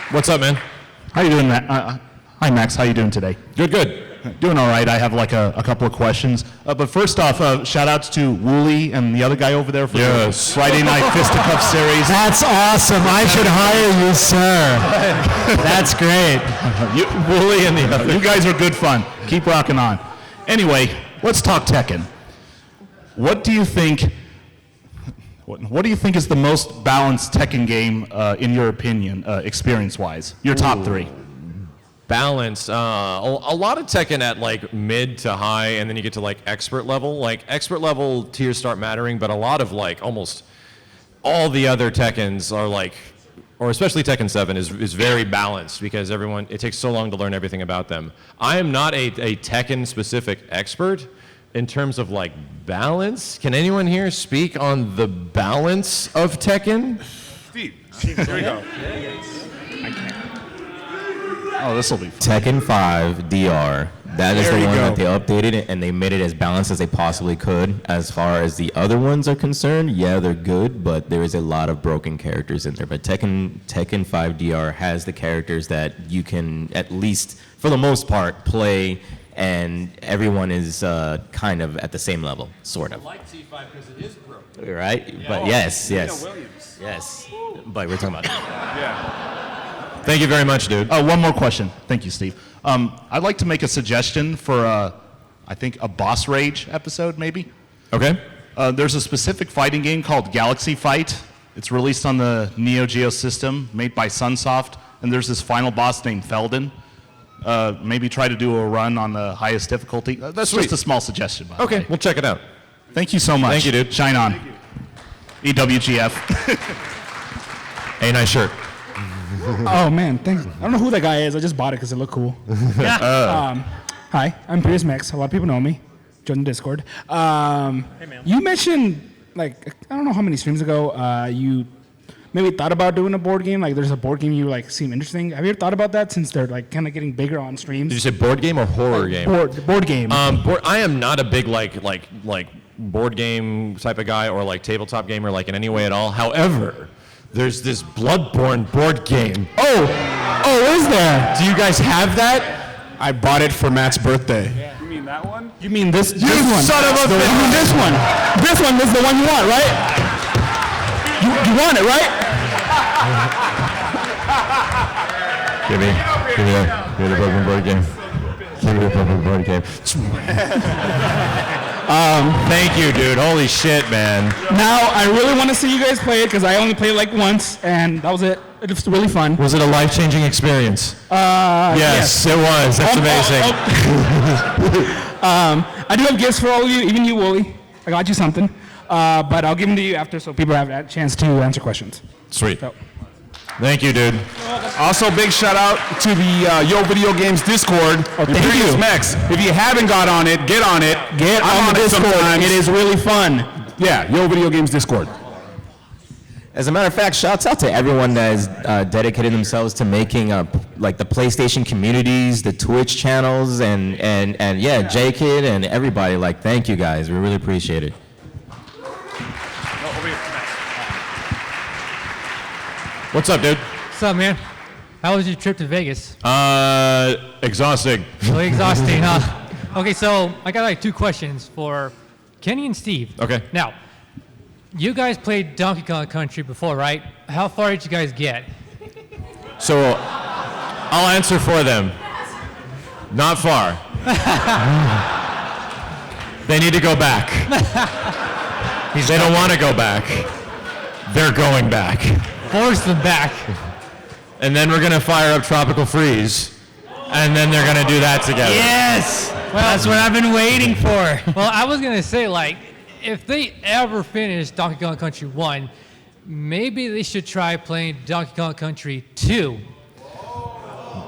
What's up, man? How you doing, Matt? Hi, Max. How you doing today? Good. Doing all right. I have like a couple of questions. But first off, shout outs to Wooly and the other guy over there for the Friday Night Fisticuff series. That's awesome. I should hire you, sir. That's great. Wooly and the other. You guys are good fun. Keep rocking on. Anyway, let's talk Tekken. What do you think? What do you think is the most balanced Tekken game, in your opinion, experience-wise? Your top three. Balance. A lot of Tekken at like mid to high, and then you get to like expert level. Like expert level tiers start mattering, but a lot of like almost all the other Tekkens are like, or especially Tekken 7 is very balanced because it takes so long to learn everything about them. I am not a Tekken specific expert in terms of like balance. Can anyone here speak on the balance of Tekken? Steve, here we go. Oh, this will be fun. Tekken 5 DR. That is the one that they updated it, and they made it as balanced as they possibly could. As far as the other ones are concerned, yeah, they're good, but there is a lot of broken characters in there. But Tekken 5 DR has the characters that you can, at least for the most part, play, and everyone is kind of at the same level, sort of. I like T5 because it is broken. Right? Yeah. But yes. But we're talking about Thank you very much, dude. One more question. Thank you, Steve. I'd like to make a suggestion for, I think, a boss rage episode, maybe. Okay. There's a specific fighting game called Galaxy Fight. It's released on the Neo Geo system, made by Sunsoft, and there's this final boss named Felden. Maybe try to do a run on the highest difficulty. That's Sweet. just a small suggestion. By the way. We'll check it out. Thank you so much. Thank you, dude. Shine on. EWGF. A nice shirt. Oh man, thanks. I don't know who that guy is. I just bought it because it looked cool. Hi, I'm Prius Max. A lot of people know me. Join the Discord. Hey man. You mentioned like I don't know how many streams ago you maybe thought about doing a board game. Like there's a board game you like seem interesting. Have you ever thought about that since they're like kind of getting bigger on streams? Did you say board game or horror game? Board game. I am not a big like board game type of guy or like tabletop gamer like in any way at all. However, there's this Bloodborne board game. Oh, is there? Do you guys have that? I bought it for Matt's birthday. You mean that one? You mean this one? son of a bitch. You mean this one? This one is the one you want, right? You want it, right? Give me the Bloodborne board game. Give me the Bloodborne board game. Thank you, dude. Holy shit, man. Now, I really want to see you guys play it because I only played it like once, and that was it. It was really fun. Was it a life-changing experience? Yes, it was. That's amazing. I do have gifts for all of you, even you, Wooly. I got you something, but I'll give them to you after so people have a chance to answer questions. Sweet. So. Thank you, dude. Also, big shout out to the Yo Video Games Discord. Thank you. Max. If you haven't got on it, get on it. Get on the Discord. It is really fun. Yeah, Yo Video Games Discord. As a matter of fact, shouts out to everyone that has dedicated themselves to making like the PlayStation communities, the Twitch channels, and yeah, J-Kid and everybody. Like, thank you guys. We really appreciate it. What's up, dude? What's up, man? How was your trip to Vegas? Exhausting. Really exhausting, huh? Okay, so I got like two questions for Kenny and Steve. Okay. Now, you guys played Donkey Kong Country before, right? How far did you guys get? So, I'll answer for them. Not far. They need to go back. They don't want to go back. They're going back. Force them back. And then we're going to fire up Tropical Freeze. And then they're going to do that together. Yes! Well, that's what I've been waiting for. Well, I was going to say, like, if they ever finish Donkey Kong Country 1, maybe they should try playing Donkey Kong Country 2.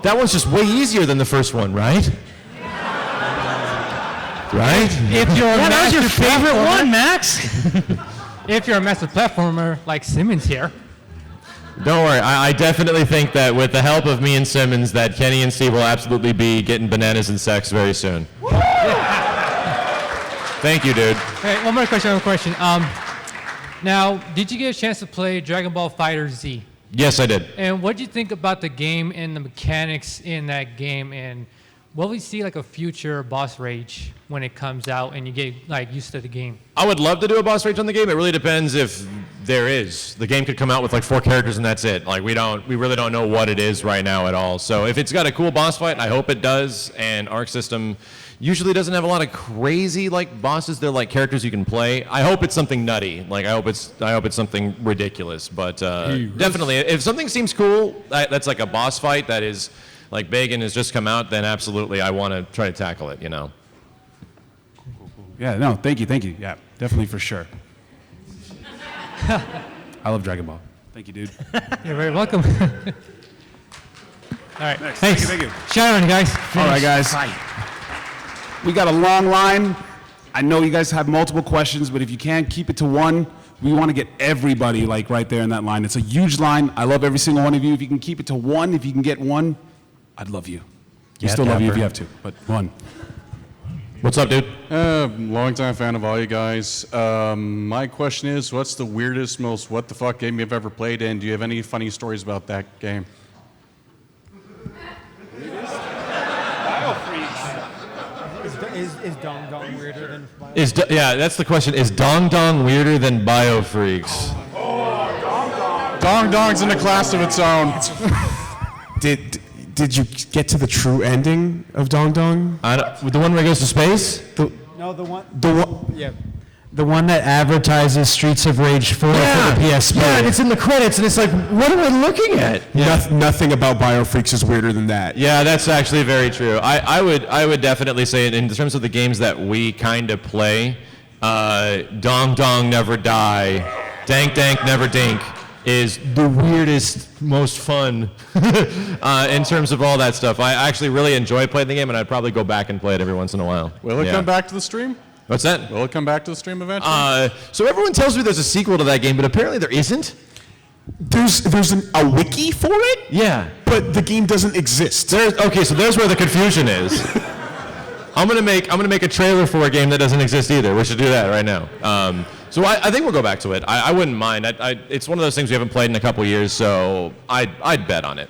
That one's just way easier than the first one, right? Right? If you're a that was your master favorite platformer- one, Max? If you're a master platformer like Simmons here. Don't worry. I definitely think that with the help of me and Simmons, that Kenny and Steve will absolutely be getting bananas and sex very soon. Thank you, dude. Okay, one more question. Now, did you get a chance to play Dragon Ball Fighter Z? Yes, I did. And what did you think about the game and the mechanics in that game? And will we see like a future boss rage when it comes out and you get like used to the game? I would love to do a boss rage on the game. It really depends if there is. The game could come out with like 4 characters and that's it. Like we really don't know what it is right now at all. So if it's got a cool boss fight, I hope it does. And Arc System usually doesn't have a lot of crazy like bosses. They're like characters you can play. I hope it's something nutty. Like I hope it's something ridiculous. But definitely, if something seems cool, that's like a boss fight that is like big and has just come out, then absolutely I want to try to tackle it. You know. Yeah, no, thank you. Yeah, definitely for sure. I love Dragon Ball. Thank you, dude. You're very welcome. All right. Next. Thanks. Thank you. Shout out, guys. All right, guys. We got a long line. I know you guys have multiple questions, but if you can't keep it to one, we want to get everybody like right there in that line. It's a huge line. I love every single one of you. If you can keep it to one, if you can get one, I'd love you. We still love you if you have to, but one. What's up, dude? Longtime fan of all you guys. My question is, what's the weirdest, most what the fuck game you've ever played, and do you have any funny stories about that game? Is Dong Dong weirder than Yeah, that's the question. Is Dong Dong weirder than Biofreaks? Dong Dong's in a class of its own. Did you get to the true ending of Dong Dong? The one where he goes to space? No, the one that advertises Streets of Rage 4 for the PSP. Yeah, and it's in the credits, and it's like, what am I looking at? Nothing about Biofreaks is weirder than that. Yeah, that's actually very true. I would definitely say, in terms of the games that we kind of play, Dong Dong Never Die, Dank Dank Never Dink is the weirdest, most fun in terms of all that stuff. I actually really enjoy playing the game, and I'd probably go back and play it every once in a while. Will it come back to the stream? What's that? Will it come back to the stream eventually? So everyone tells me there's a sequel to that game, but apparently there isn't. There's a wiki for it? Yeah. But the game doesn't exist. Okay, so there's where the confusion is. I'm gonna make a trailer for a game that doesn't exist either. We should do that right now. So I think we'll go back to it. I wouldn't mind. It's one of those things we haven't played in a couple years, so I'd bet on it.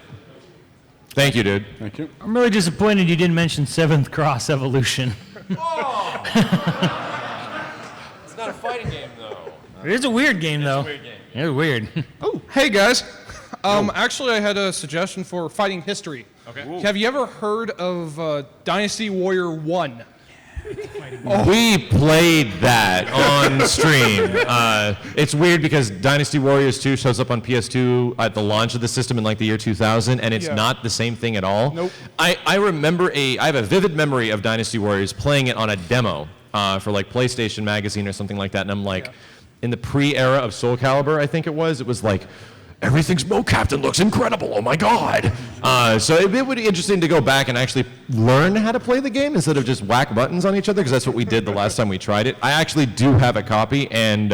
Thank you, dude. Thank you. I'm really disappointed you didn't mention 7th Cross Evolution. It's not a fighting game, though. It is a weird game, though. It's weird. Oh, hey guys. Actually, I had a suggestion for fighting history. Okay. Have you ever heard of Dynasty Warrior 1? We played that on stream. It's weird because Dynasty Warriors 2 shows up on PS2 at the launch of the system in like the year 2000, and it's not the same thing at all. Nope. I have a vivid memory of Dynasty Warriors playing it on a demo for like PlayStation Magazine or something like that, and I'm like, in the pre-era of Soul Calibur, I think it was like, everything's mocapped and looks incredible. Oh my God! So it would be interesting to go back and actually learn how to play the game instead of just whack buttons on each other, because that's what we did the last time we tried it. I actually do have a copy, and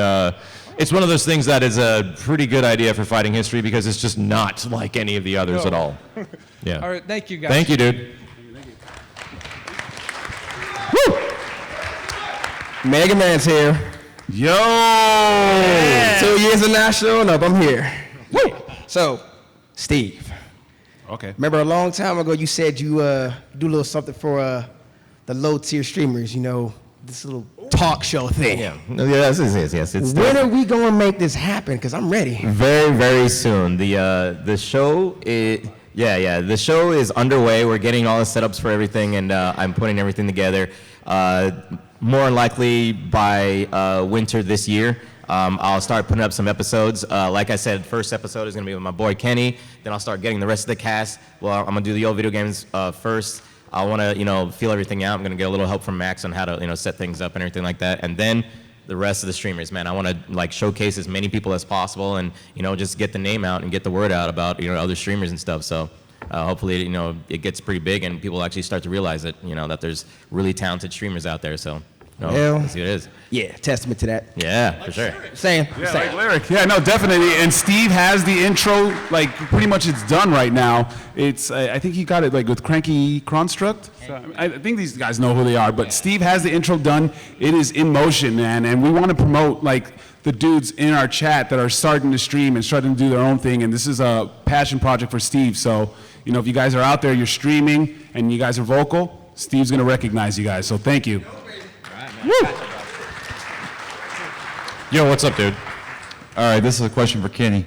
it's one of those things that is a pretty good idea for fighting history because it's just not like any of the others at all. Yeah. All right, thank you guys. Thank you, dude. Woo! Mega Man's here. Yo! Yeah. 2 years of not showing up. I'm here. Woo! So, Steve. Okay. Remember a long time ago you said you do a little something for the low tier streamers, you know, this little talk show thing. Yeah. Yes. It's when are we going to make this happen? Because I'm ready. Very, very soon. The show the show is underway. We're getting all the setups for everything, and I'm putting everything together. More likely by winter this year. I'll start putting up some episodes. Like I said, first episode is going to be with my boy Kenny. Then I'll start getting the rest of the cast. Well, I'm going to do the old video games first. I want to, feel everything out. I'm going to get a little help from Max on how to, set things up and everything like that. And then the rest of the streamers, man. I want to showcase as many people as possible and, just get the name out and get the word out about, other streamers and stuff. So hopefully, it gets pretty big and people actually start to realize it, that there's really talented streamers out there. So. Well, let's see what it is. Yeah, testament to that. Yeah, for sure. Saying. Yeah, like lyric. Yeah, no, definitely. And Steve has the intro, pretty much it's done right now. It's, I think he got it with Cranky Construct. So, I think these guys know who they are, but Steve has the intro done. It is in motion, man, and we want to promote the dudes in our chat that are starting to stream and starting to do their own thing, and this is a passion project for Steve. So, if you guys are out there, you're streaming, and you guys are vocal, Steve's going to recognize you guys, so thank you. Yo, what's up, dude? All right, this is a question for Kenny.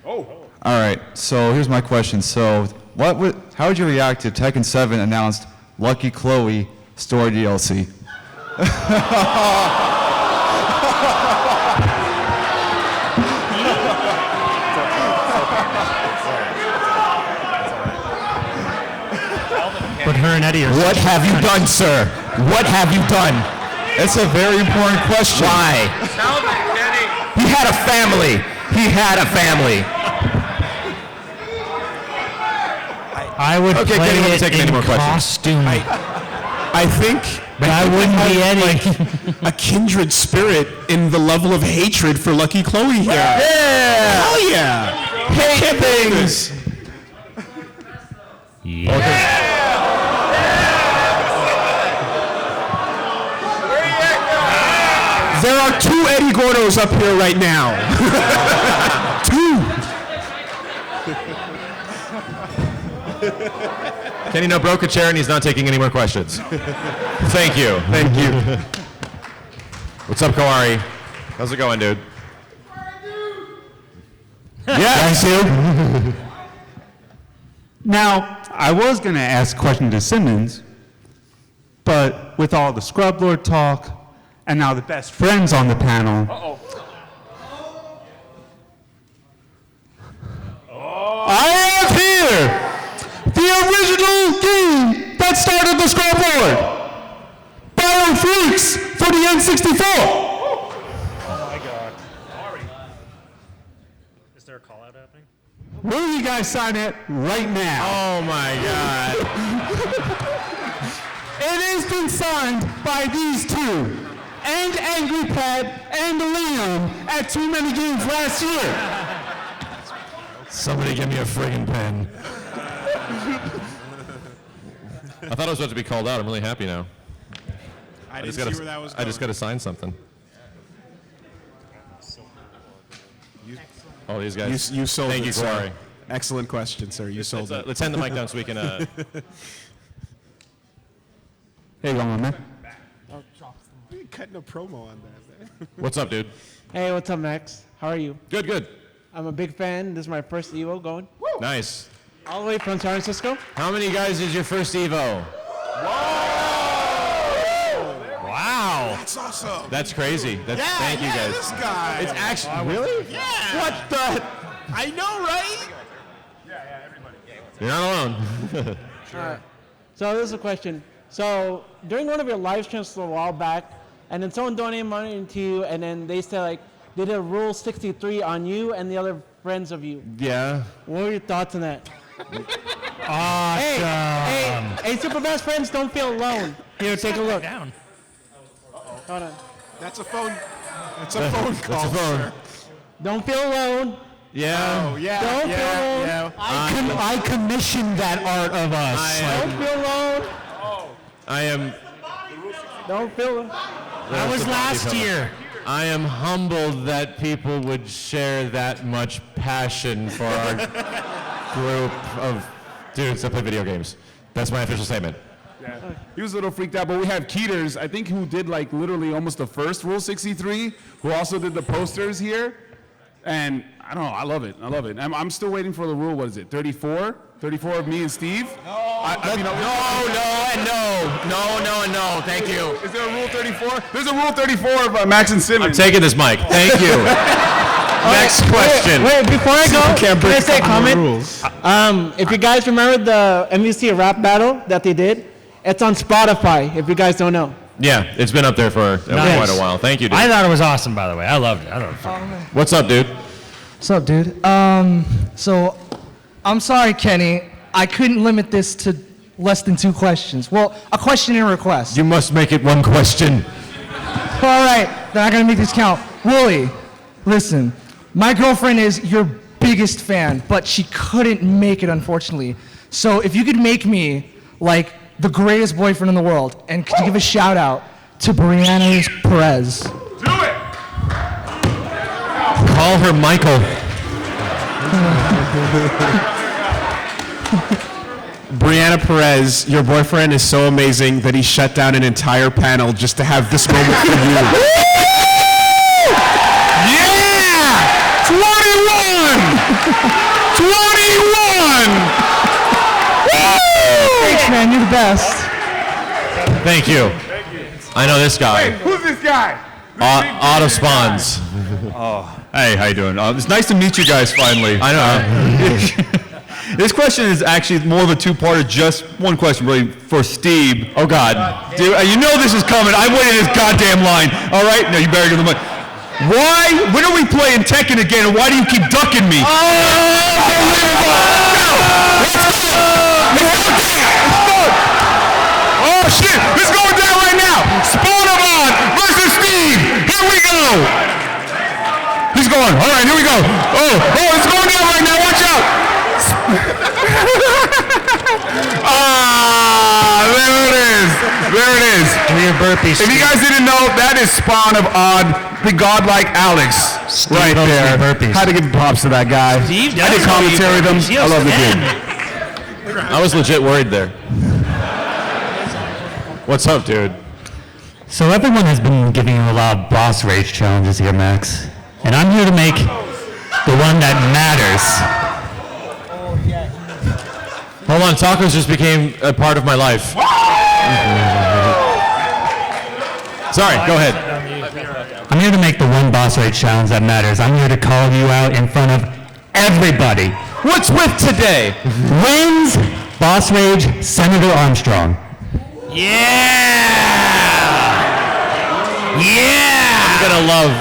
Oh. All right, so here's my question. So, how would you react if Tekken 7 announced Lucky Chloe story DLC? But her and Eddie are. What have you done, sir? What have you done? It's a very important question. Why? He had a family. He had a family. I would Okay, play Kenny, let me it take any in more questions. costume. I think. But I wouldn't be Eddie. A kindred spirit in the level of hatred for Lucky Chloe here. Yeah! Hell yeah! Hate things! There are 2 Eddie Gordos up here right now. 2. Kenny no broke a chair and he's not taking any more questions. Thank you. Thank you. What's up, Kawari? How's it going, dude? Yeah, thank you. Now, I was going to ask a question to Simmons, but with all the Scrub Lord talk, and now the best friends on the panel, I have here the original game that started the Scrub Lord, Battle Freaks for the N64. Oh my god. Is there a call out happening? Will you guys sign it right now? Oh my god. It has been signed by these two, and Angry Pat and Liam at Too Many Games last year. Somebody give me a friggin' pen. I thought I was about to be called out. I'm really happy now. I just didn't gotta, see where that was I just got to sign something. Oh, these guys. You sold Thank it, you, sir. Kawari. Excellent question, sir. You sold it. Let's hand the mic down so we can. Hey, going on, man? You're cutting a promo on that. What's up, dude? Hey, what's up, Max? How are you? Good, good. I'm a big fan. This is my first EVO going. Nice. All the way from San Francisco. How many guys is your first EVO? Wow. That's awesome. That's crazy. Thank you guys. This guy. It's actually really? Yeah. What the? I know, right? You're not alone. Alright. So this is a question. So during one of your live streams a while back, and then someone donated money to you, and then they said like they did a Rule 63 on you and the other friends of you. Yeah. What were your thoughts on that? Awesome. Hey, super best friends, don't feel alone. Here, take a look. Down. Hold on. That's a phone. It's a phone call. That's a phone. sir. Don't feel alone. Yeah. Oh, yeah. Don't yeah, feel alone. yeah. I commissioned that art of us. Don't feel alone. I am. Don't feel alone. That was last year. I am humbled that people would share that much passion for our group of dudes that play video games. That's my official statement. Yeah. He was a little freaked out, but we have Keeters, I think, who did like literally almost the first Rule 63, who also did the posters here. And I don't know, I love it. I love it. I'm still waiting for the rule, what is it, 34? 34 of me and Steve? No, thank you. Is there a Rule 34? There's a Rule 34 of Max and Simmons. I'm taking this mic. Thank you. Next question. Wait, before I go, Can't can I break say a the comment? rules. If you guys remember the MVC rap battle that they did, it's on Spotify, if you guys don't know. Yeah, it's been up there for quite a while. Thank you, dude. I thought it was awesome, by the way. I loved it. What's up, dude? What's up, dude? So, I'm sorry, Kenny. I couldn't limit this to less than 2 questions. Well, a question and a request. You must make it one question. All right, then I'm gonna make this count. Wooly, listen. My girlfriend is your biggest fan, but she couldn't make it, unfortunately. So, if you could make me like the greatest boyfriend in the world, and could you give a shout out to Brianna Perez? Call her Michael. Brianna Perez, your boyfriend is so amazing that he shut down an entire panel just to have this moment for you. Yeah! 21! 21! Thanks, man. You're the best. Thank you. I know this guy. Who's this guy? Auto Spawns. Oh, hey, how you doing? It's nice to meet you guys finally. I know. This question is actually more of a two-parter. Just one question, really, for Steve. Oh God, dude, you know this is coming. I'm waiting this goddamn line. All right, no, you better give the money. Why? When are we playing Tekken again? And why do you keep ducking me? Oh shit! It's going down right now! Spawnabon versus Steve! Here we go! He's going. Alright, here we go. Oh, it's going down right now, watch out! There it is. There it is. Burpees. If you guys didn't know, that is Spawn of Odd, the godlike Alex. Steve right loves there. burpees. Had to give props to that guy. Steve I did does commentary with him. burpees. He I love the goes dude. I was legit worried there. What's up, dude? So everyone has been giving you a lot of boss rage challenges here, Max. And I'm here to make the one that matters. Hold on, tacos just became a part of my life. Sorry, go ahead. I'm here to make the one boss rage challenge that matters. I'm here to call you out in front of everybody. What's with today? Wins boss rage Senator Armstrong. I'm gonna love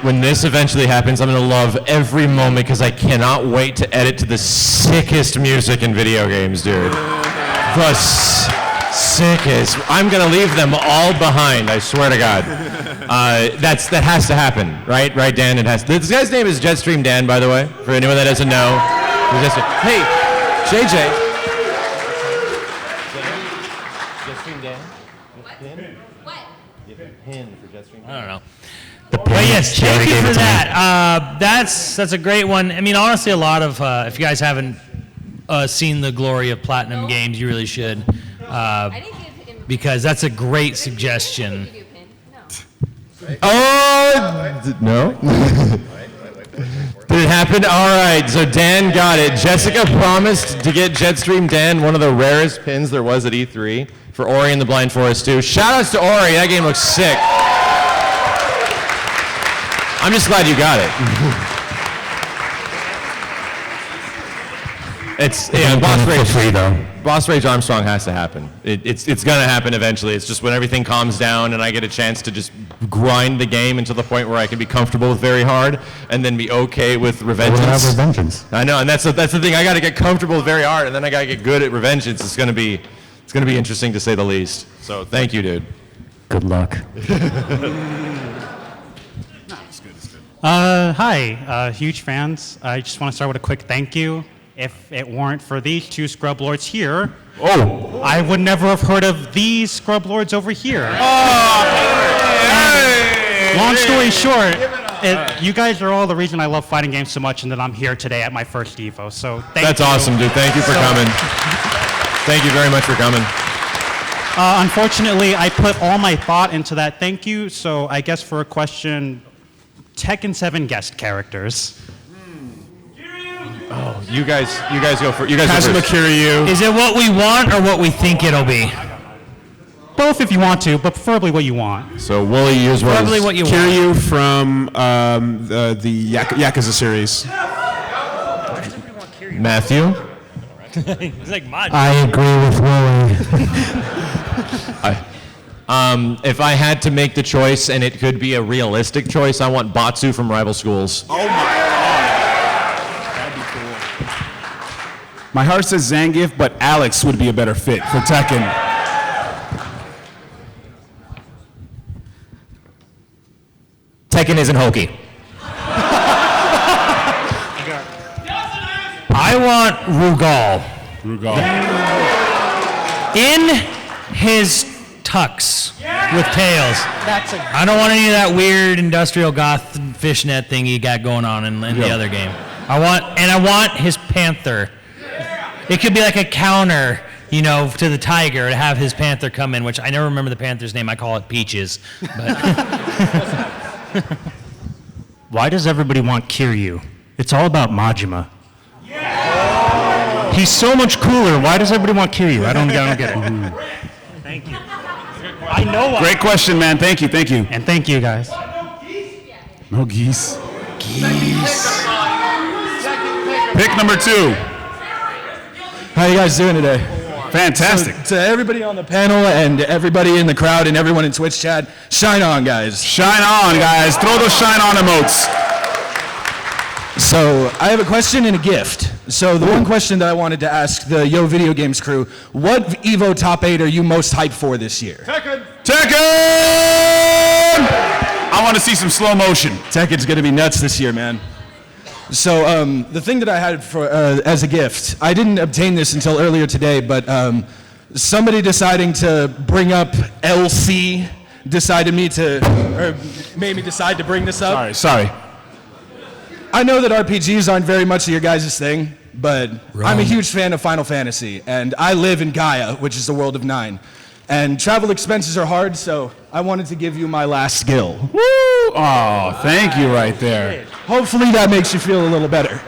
when this eventually happens. I'm gonna love every moment because I cannot wait to edit to the sickest music in video games, dude. The sickest. I'm gonna leave them all behind. I swear to God. That has to happen, right? Right, Dan? It has. This guy's name is Jetstream Dan, by the way. For anyone that doesn't know. Hey, JJ. I don't know. But yes, thank you for that. That's a great one. I mean, honestly, a lot of if you guys haven't seen the glory of Platinum Games, you really should, because that's a great suggestion. No. Did it happen? All right, so Dan got it. Jessica promised to get Jetstream Dan one of the rarest pins there was at E3 for Ori and the Blind Forest 2. Shout outs to Ori. That game looks sick. I'm just glad you got it. It's Boss Rage. For free, though. Boss Rage Armstrong has to happen. It's going to happen eventually. It's just when everything calms down and I get a chance to just grind the game until the point where I can be comfortable with very hard and then be okay with Revengeance. Revengeance. I know, and that's the thing. I got to get comfortable with very hard, and then I got to get good at Revengeance. It's going to be interesting to say the least. So thank you, dude. Good luck. Hi, huge fans. I just want to start with a quick thank you. If it weren't for these two scrub lords here, I would never have heard of these scrub lords over here. Long story short, you guys are all the reason I love fighting games so much and that I'm here today at my first EVO. So thank you. That's awesome, dude. Thank you for coming. Thank you very much for coming. Unfortunately, I put all my thought into that thank you, so I guess for a question, Tekken 7 guest characters. Oh, you guys go for. You guys go Kazuma first. Kiryu. Is it what we want or what we think it'll be? Both if you want to, but preferably what you want. So Wooly, yours was Probably what you want. Kiryu from the Yakuza series. Matthew. He's like, I agree with Willie. If I had to make the choice, and it could be a realistic choice, I want Batsu from Rival Schools. Oh my God. That'd be cool. My heart says Zangief, but Alex would be a better fit for Tekken. Tekken isn't hokey. I want Rugal. In his tux with tails. I don't want any of that weird industrial goth fishnet thing he got going on in the other game. I want his panther It could be like a counter, you know, to the tiger to have his panther come in, which I never remember the panther's name. I call it Peaches. But Why does everybody want Kiryu? It's all about Majima. He's so much cooler. Why does everybody want Kiryu? I don't get it. Thank you. I know why. Great question, man. Thank you. And thank you, guys. No geese. Pick number 2. How you guys doing today? Fantastic. So, to everybody on the panel and everybody in the crowd and everyone in Twitch chat, shine on, guys. Shine on, guys. Throw those shine on emotes. So I have a question and a gift. So the one question that I wanted to ask the Yo Video Games crew, what EVO top 8 are you most hyped for this year? Tekken! I want to see some slow motion. Tekken's going to be nuts this year, man. So the thing that I had for as a gift, I didn't obtain this until earlier today, but somebody deciding to bring up LC made me decide to bring this up. Sorry. I know that RPGs aren't very much of your guys' thing, but I'm a huge fan of Final Fantasy, and I live in Gaia, which is the world of 9. And travel expenses are hard, so I wanted to give you my last skill. Woo! Oh, thank you right there. Hopefully that makes you feel a little better.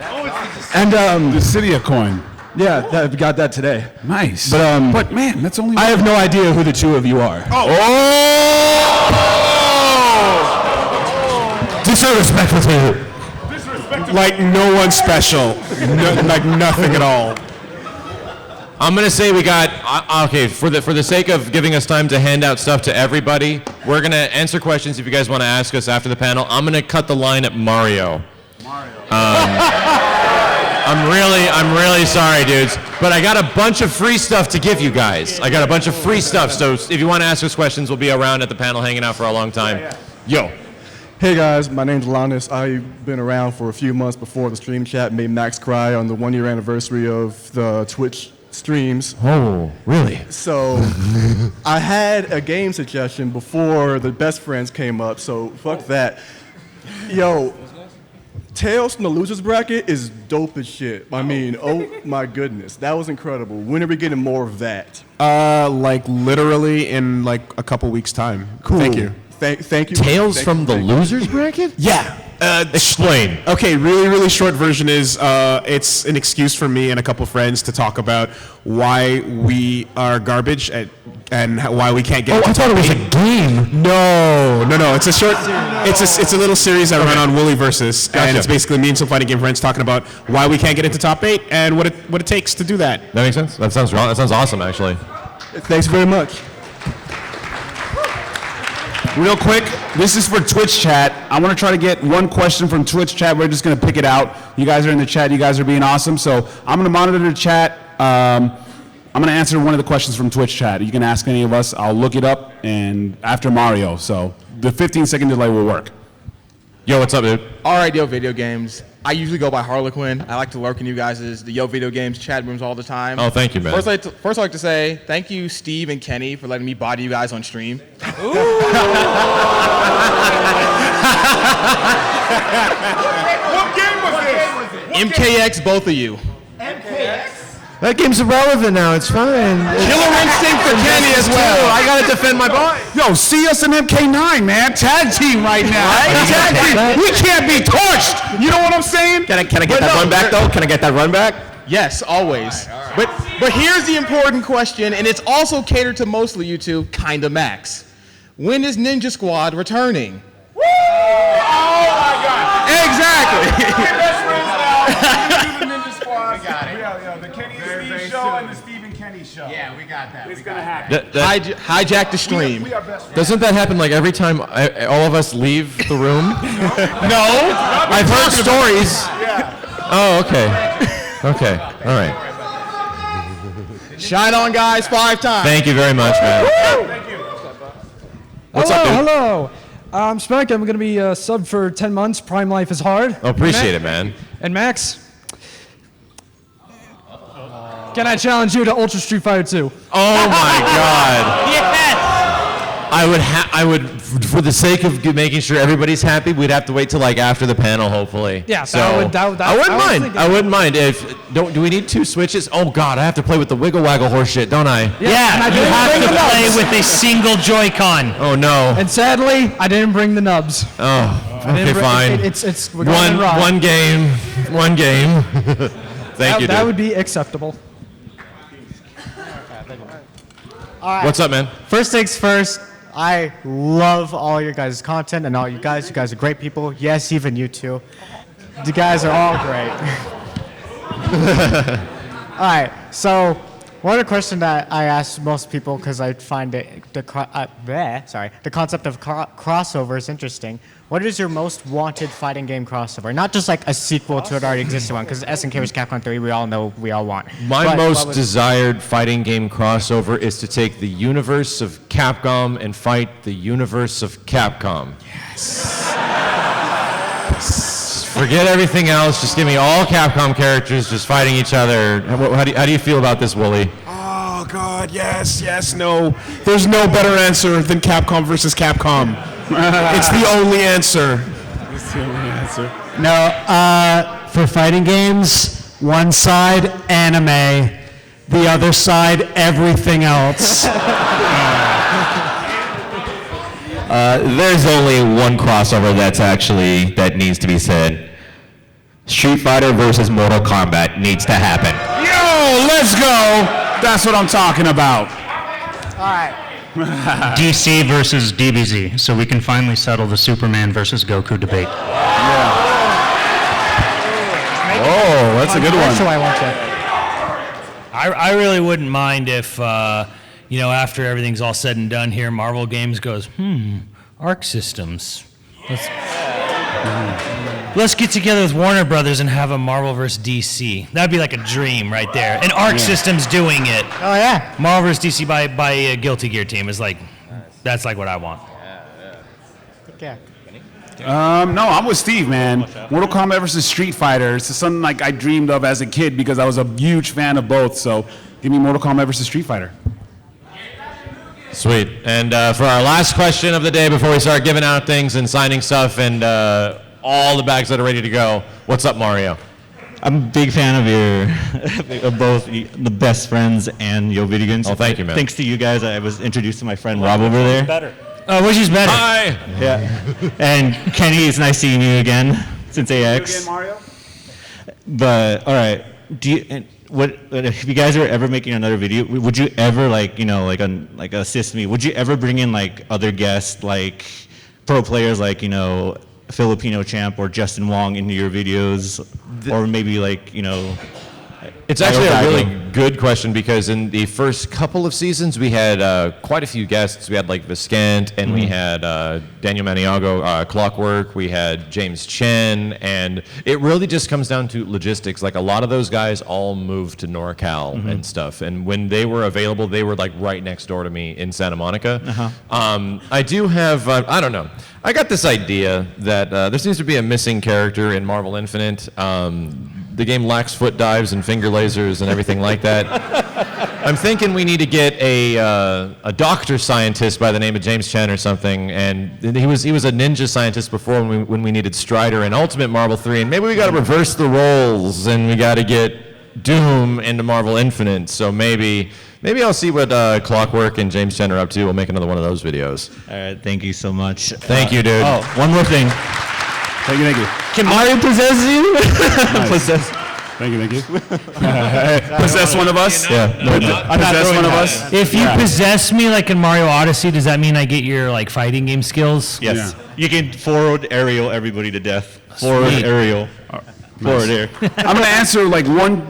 And the Cydia coin. Yeah, I got that today. Nice. But man, that's only. I have no idea who the 2 of you are. Disrespectful to you. Like no one special. Like nothing at all. I'm gonna say we got okay for the sake of giving us time to hand out stuff to everybody. We're gonna answer questions if you guys want to ask us after the panel. I'm gonna cut the line at Mario. I'm really sorry, dudes, but I got a bunch of free stuff to give you guys. I got a bunch of free stuff, so if you want to ask us questions, we'll be around at the panel, hanging out for a long time. Yo. Hey guys, my name's Lannis. I've been around for a few months before the stream chat made Max cry on the 1-year anniversary of the Twitch streams. Oh, really? So I had a game suggestion before the best friends came up, so fuck that. Yo, Tales from the Losers Bracket is dope as shit. I mean, oh my goodness, that was incredible. When are we getting more of that? Like literally in like a couple weeks' time. Cool. Thank you. Thank you. Tales Thank from you. the Losers Bracket? Yeah. Explain. Okay, really short version is it's an excuse for me and a couple friends to talk about why we are garbage and why we can't get. Oh, I thought it was a game. No. It's a short. It's a little series I run on Wooly Versus, and it's basically me and some fighting game friends talking about why we can't get into top 8 and what it takes to do that. That makes sense. That sounds wrong. That sounds awesome, actually. Thanks very much. Real quick, this is for Twitch chat. I want to try to get one question from Twitch chat. We're just going to pick it out. You guys are in the chat. You guys are being awesome. So I'm going to monitor the chat. I'm going to answer one of the questions from Twitch chat. You can ask any of us. I'll look it up and after Mario. So the 15-second delay will work. Yo, what's up, dude? All right, Yo Video Games. I usually go by Harlequin. I like to lurk in you guys' the Yo Video Games chat rooms all the time. Oh, thank you, man. First, I'd like to say thank you, Steve and Kenny, for letting me body you guys on stream. What game was this? MKX, both of you. That game's irrelevant now. It's fine. Killer instinct for Kenny as well. I gotta defend my boy. Yo, see us in MK9, man. Tag team right now. Tag team. We can't be torched. You know what I'm saying? Can I get that run back though? Can I get that run back? Yes, always. All right. But here's the important question, and it's also catered to mostly you two, kinda Max. When is Ninja Squad returning? Woo! Oh my God. Exactly. We're best friends now. We're gonna do the Ninja Squad. We got it. Yeah, the Kenny and Steve show and the Steve and Kenny show. Yeah, we got that. It's gonna happen. Hijack the stream. We are best friends. Doesn't that happen like every time all of us leave the room? No. I've heard stories. Yeah. Oh, okay. Okay. All right. Shine on, guys, 5 times. Thank you very much, man. Thank you. What's up, dude? Hello. I'm Spec. I'm going to be subbed for 10 months. Prime Life is hard. Oh, appreciate it, man. And Max, can I challenge you to Ultra Street Fighter 2? Oh my God. Yes. I I would, for the sake of making sure everybody's happy, we'd have to wait till like after the panel, hopefully. Yeah, so that would- I wouldn't I was mind. thinking- I wouldn't mind if. Do we need 2 switches? Oh God, I have to play with the wiggle waggle horse shit, don't I? Yeah, you have to play with a single Joy-Con. Oh no. And sadly, I didn't bring the nubs. Oh, okay, fine. We're going raw. One game. Thank you, dude. That would be acceptable. All right. What's up, man? First things first, I love all your guys' content and all you guys. You guys are great people. Yes, even you two. You guys are all great. All right, so one of the questions that I ask most people because I find the concept of crossovers interesting. What is your most wanted fighting game crossover? Not just like a sequel to an already existing one, because SNK vs. Capcom 3, we all know, we all want. My But most what was- desired fighting game crossover is to take the universe of Capcom and fight the universe of Capcom. Yes. Forget everything else. Just give me all Capcom characters just fighting each other. How do you feel about this, Wooly? Oh God, yes, no. There's no better answer than Capcom versus Capcom. It's the only answer. It's the only answer. No, for fighting games, one side anime, the other side everything else. There's only one crossover that needs to be said. Street Fighter versus Mortal Kombat needs to happen. Yo, let's go. That's what I'm talking about. All right. DC versus DBZ, so we can finally settle the Superman versus Goku debate. Oh, that's a good one. I want that. I really wouldn't mind if, after everything's all said and done here, Marvel Games goes, Arc Systems. Let's get together with Warner Brothers and have a Marvel vs. DC. That'd be like a dream right there. And Arc Systems doing it. Oh, yeah. Marvel vs. DC by a Guilty Gear team is like, that's like what I want. Okay. No, I'm with Steve, man. Mortal Kombat versus Street Fighter. It's something like I dreamed of as a kid because I was a huge fan of both. So give me Mortal Kombat versus Street Fighter. Sweet. And for our last question of the day before we start giving out things and signing stuff and all the bags that are ready to go, what's up, Mario? I'm a big fan of of both the best friends and Yo Video Games. Oh, thank you, man. Thanks to you guys, I was introduced to my friend Rob over there. Better. Oh, which is better? Hi. Yeah. And Kenny, it's nice seeing you again since AX. Again, Mario? But all right, if you guys are ever making another video, would you ever assist me? Would you ever bring in like other guests, like pro players, like Filipino champ or Justin Wong into your videos, or maybe It's actually a really good question because in the first couple of seasons we had quite a few guests. We had like Viscant and we had Daniel Maniago, Clockwork. We had James Chen, and it really just comes down to logistics. Like a lot of those guys all moved to NorCal and stuff, and when they were available, they were like right next door to me in Santa Monica. I do have, I don't know. I got this idea that there seems to be a missing character in Marvel Infinite. The game lacks foot dives and finger lasers and everything like that. I'm thinking we need to get a doctor scientist by the name of James Chen or something, and he was a ninja scientist before when we needed Strider in Ultimate Marvel 3, and maybe we got to reverse the roles and we got to get Doom into Marvel Infinite. So maybe I'll see what Clockwork and James Chen are up to. We'll make another one of those videos. All right, thank you so much. Thank you, dude. Oh, one more thing. Thank you. Can Mario possess you? Possess. Thank you. Possess one of us? Yeah. Possess one of us? If you possess me like in Mario Odyssey, does that mean I get your like fighting game skills? Yes. You can forward aerial everybody to death. Forward Sweet. aerial. Forward air. I'm going to answer like one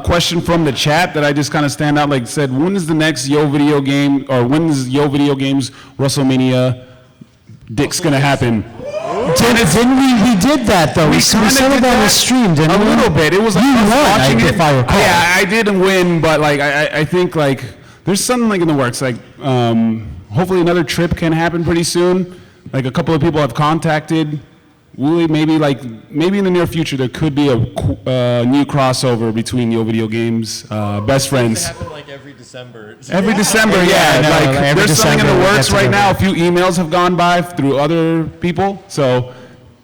question from the chat that I just kind of stand out. Like said, when is the next Yo Video game, or when is Yo Video Games WrestleMania Dick's going to happen? Didn't we did that though? We settled on the stream, didn't we? A little bit. It was like you us won, watching it. if I recall. Yeah, I didn't win, but like I think like there's something like in the works. Like hopefully another trip can happen pretty soon. Like a couple of people have contacted Wooly. Maybe in the near future there could be a new crossover between Yo Video Games, best friends. Happen like every December. Every December, yeah. There's something in the works right now. A few emails have gone by through other people, so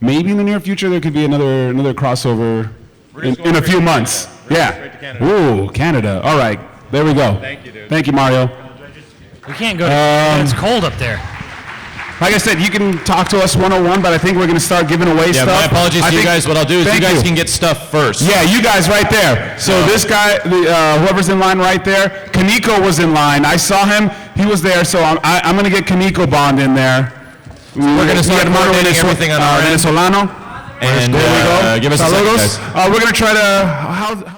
maybe in the near future there could be another crossover in a few months. Yeah. Ooh, Canada. All right, there we go. Thank you, dude. Thank you, Mario. We can't go. It's cold up there. Like I said, you can talk to us one-on-one, but I think we're going to start giving away stuff. My apologies to you guys. What I'll do is you guys can get stuff first. Yeah, you guys right there. So this guy, whoever's in line right there, Kaneko was in line. I saw him. He was there, so I'm going to get Kaneko Bond in there. So we're going to start coordinating everything on our end. Venezolano. And there we go. Give us a second, guys. We're going to try to...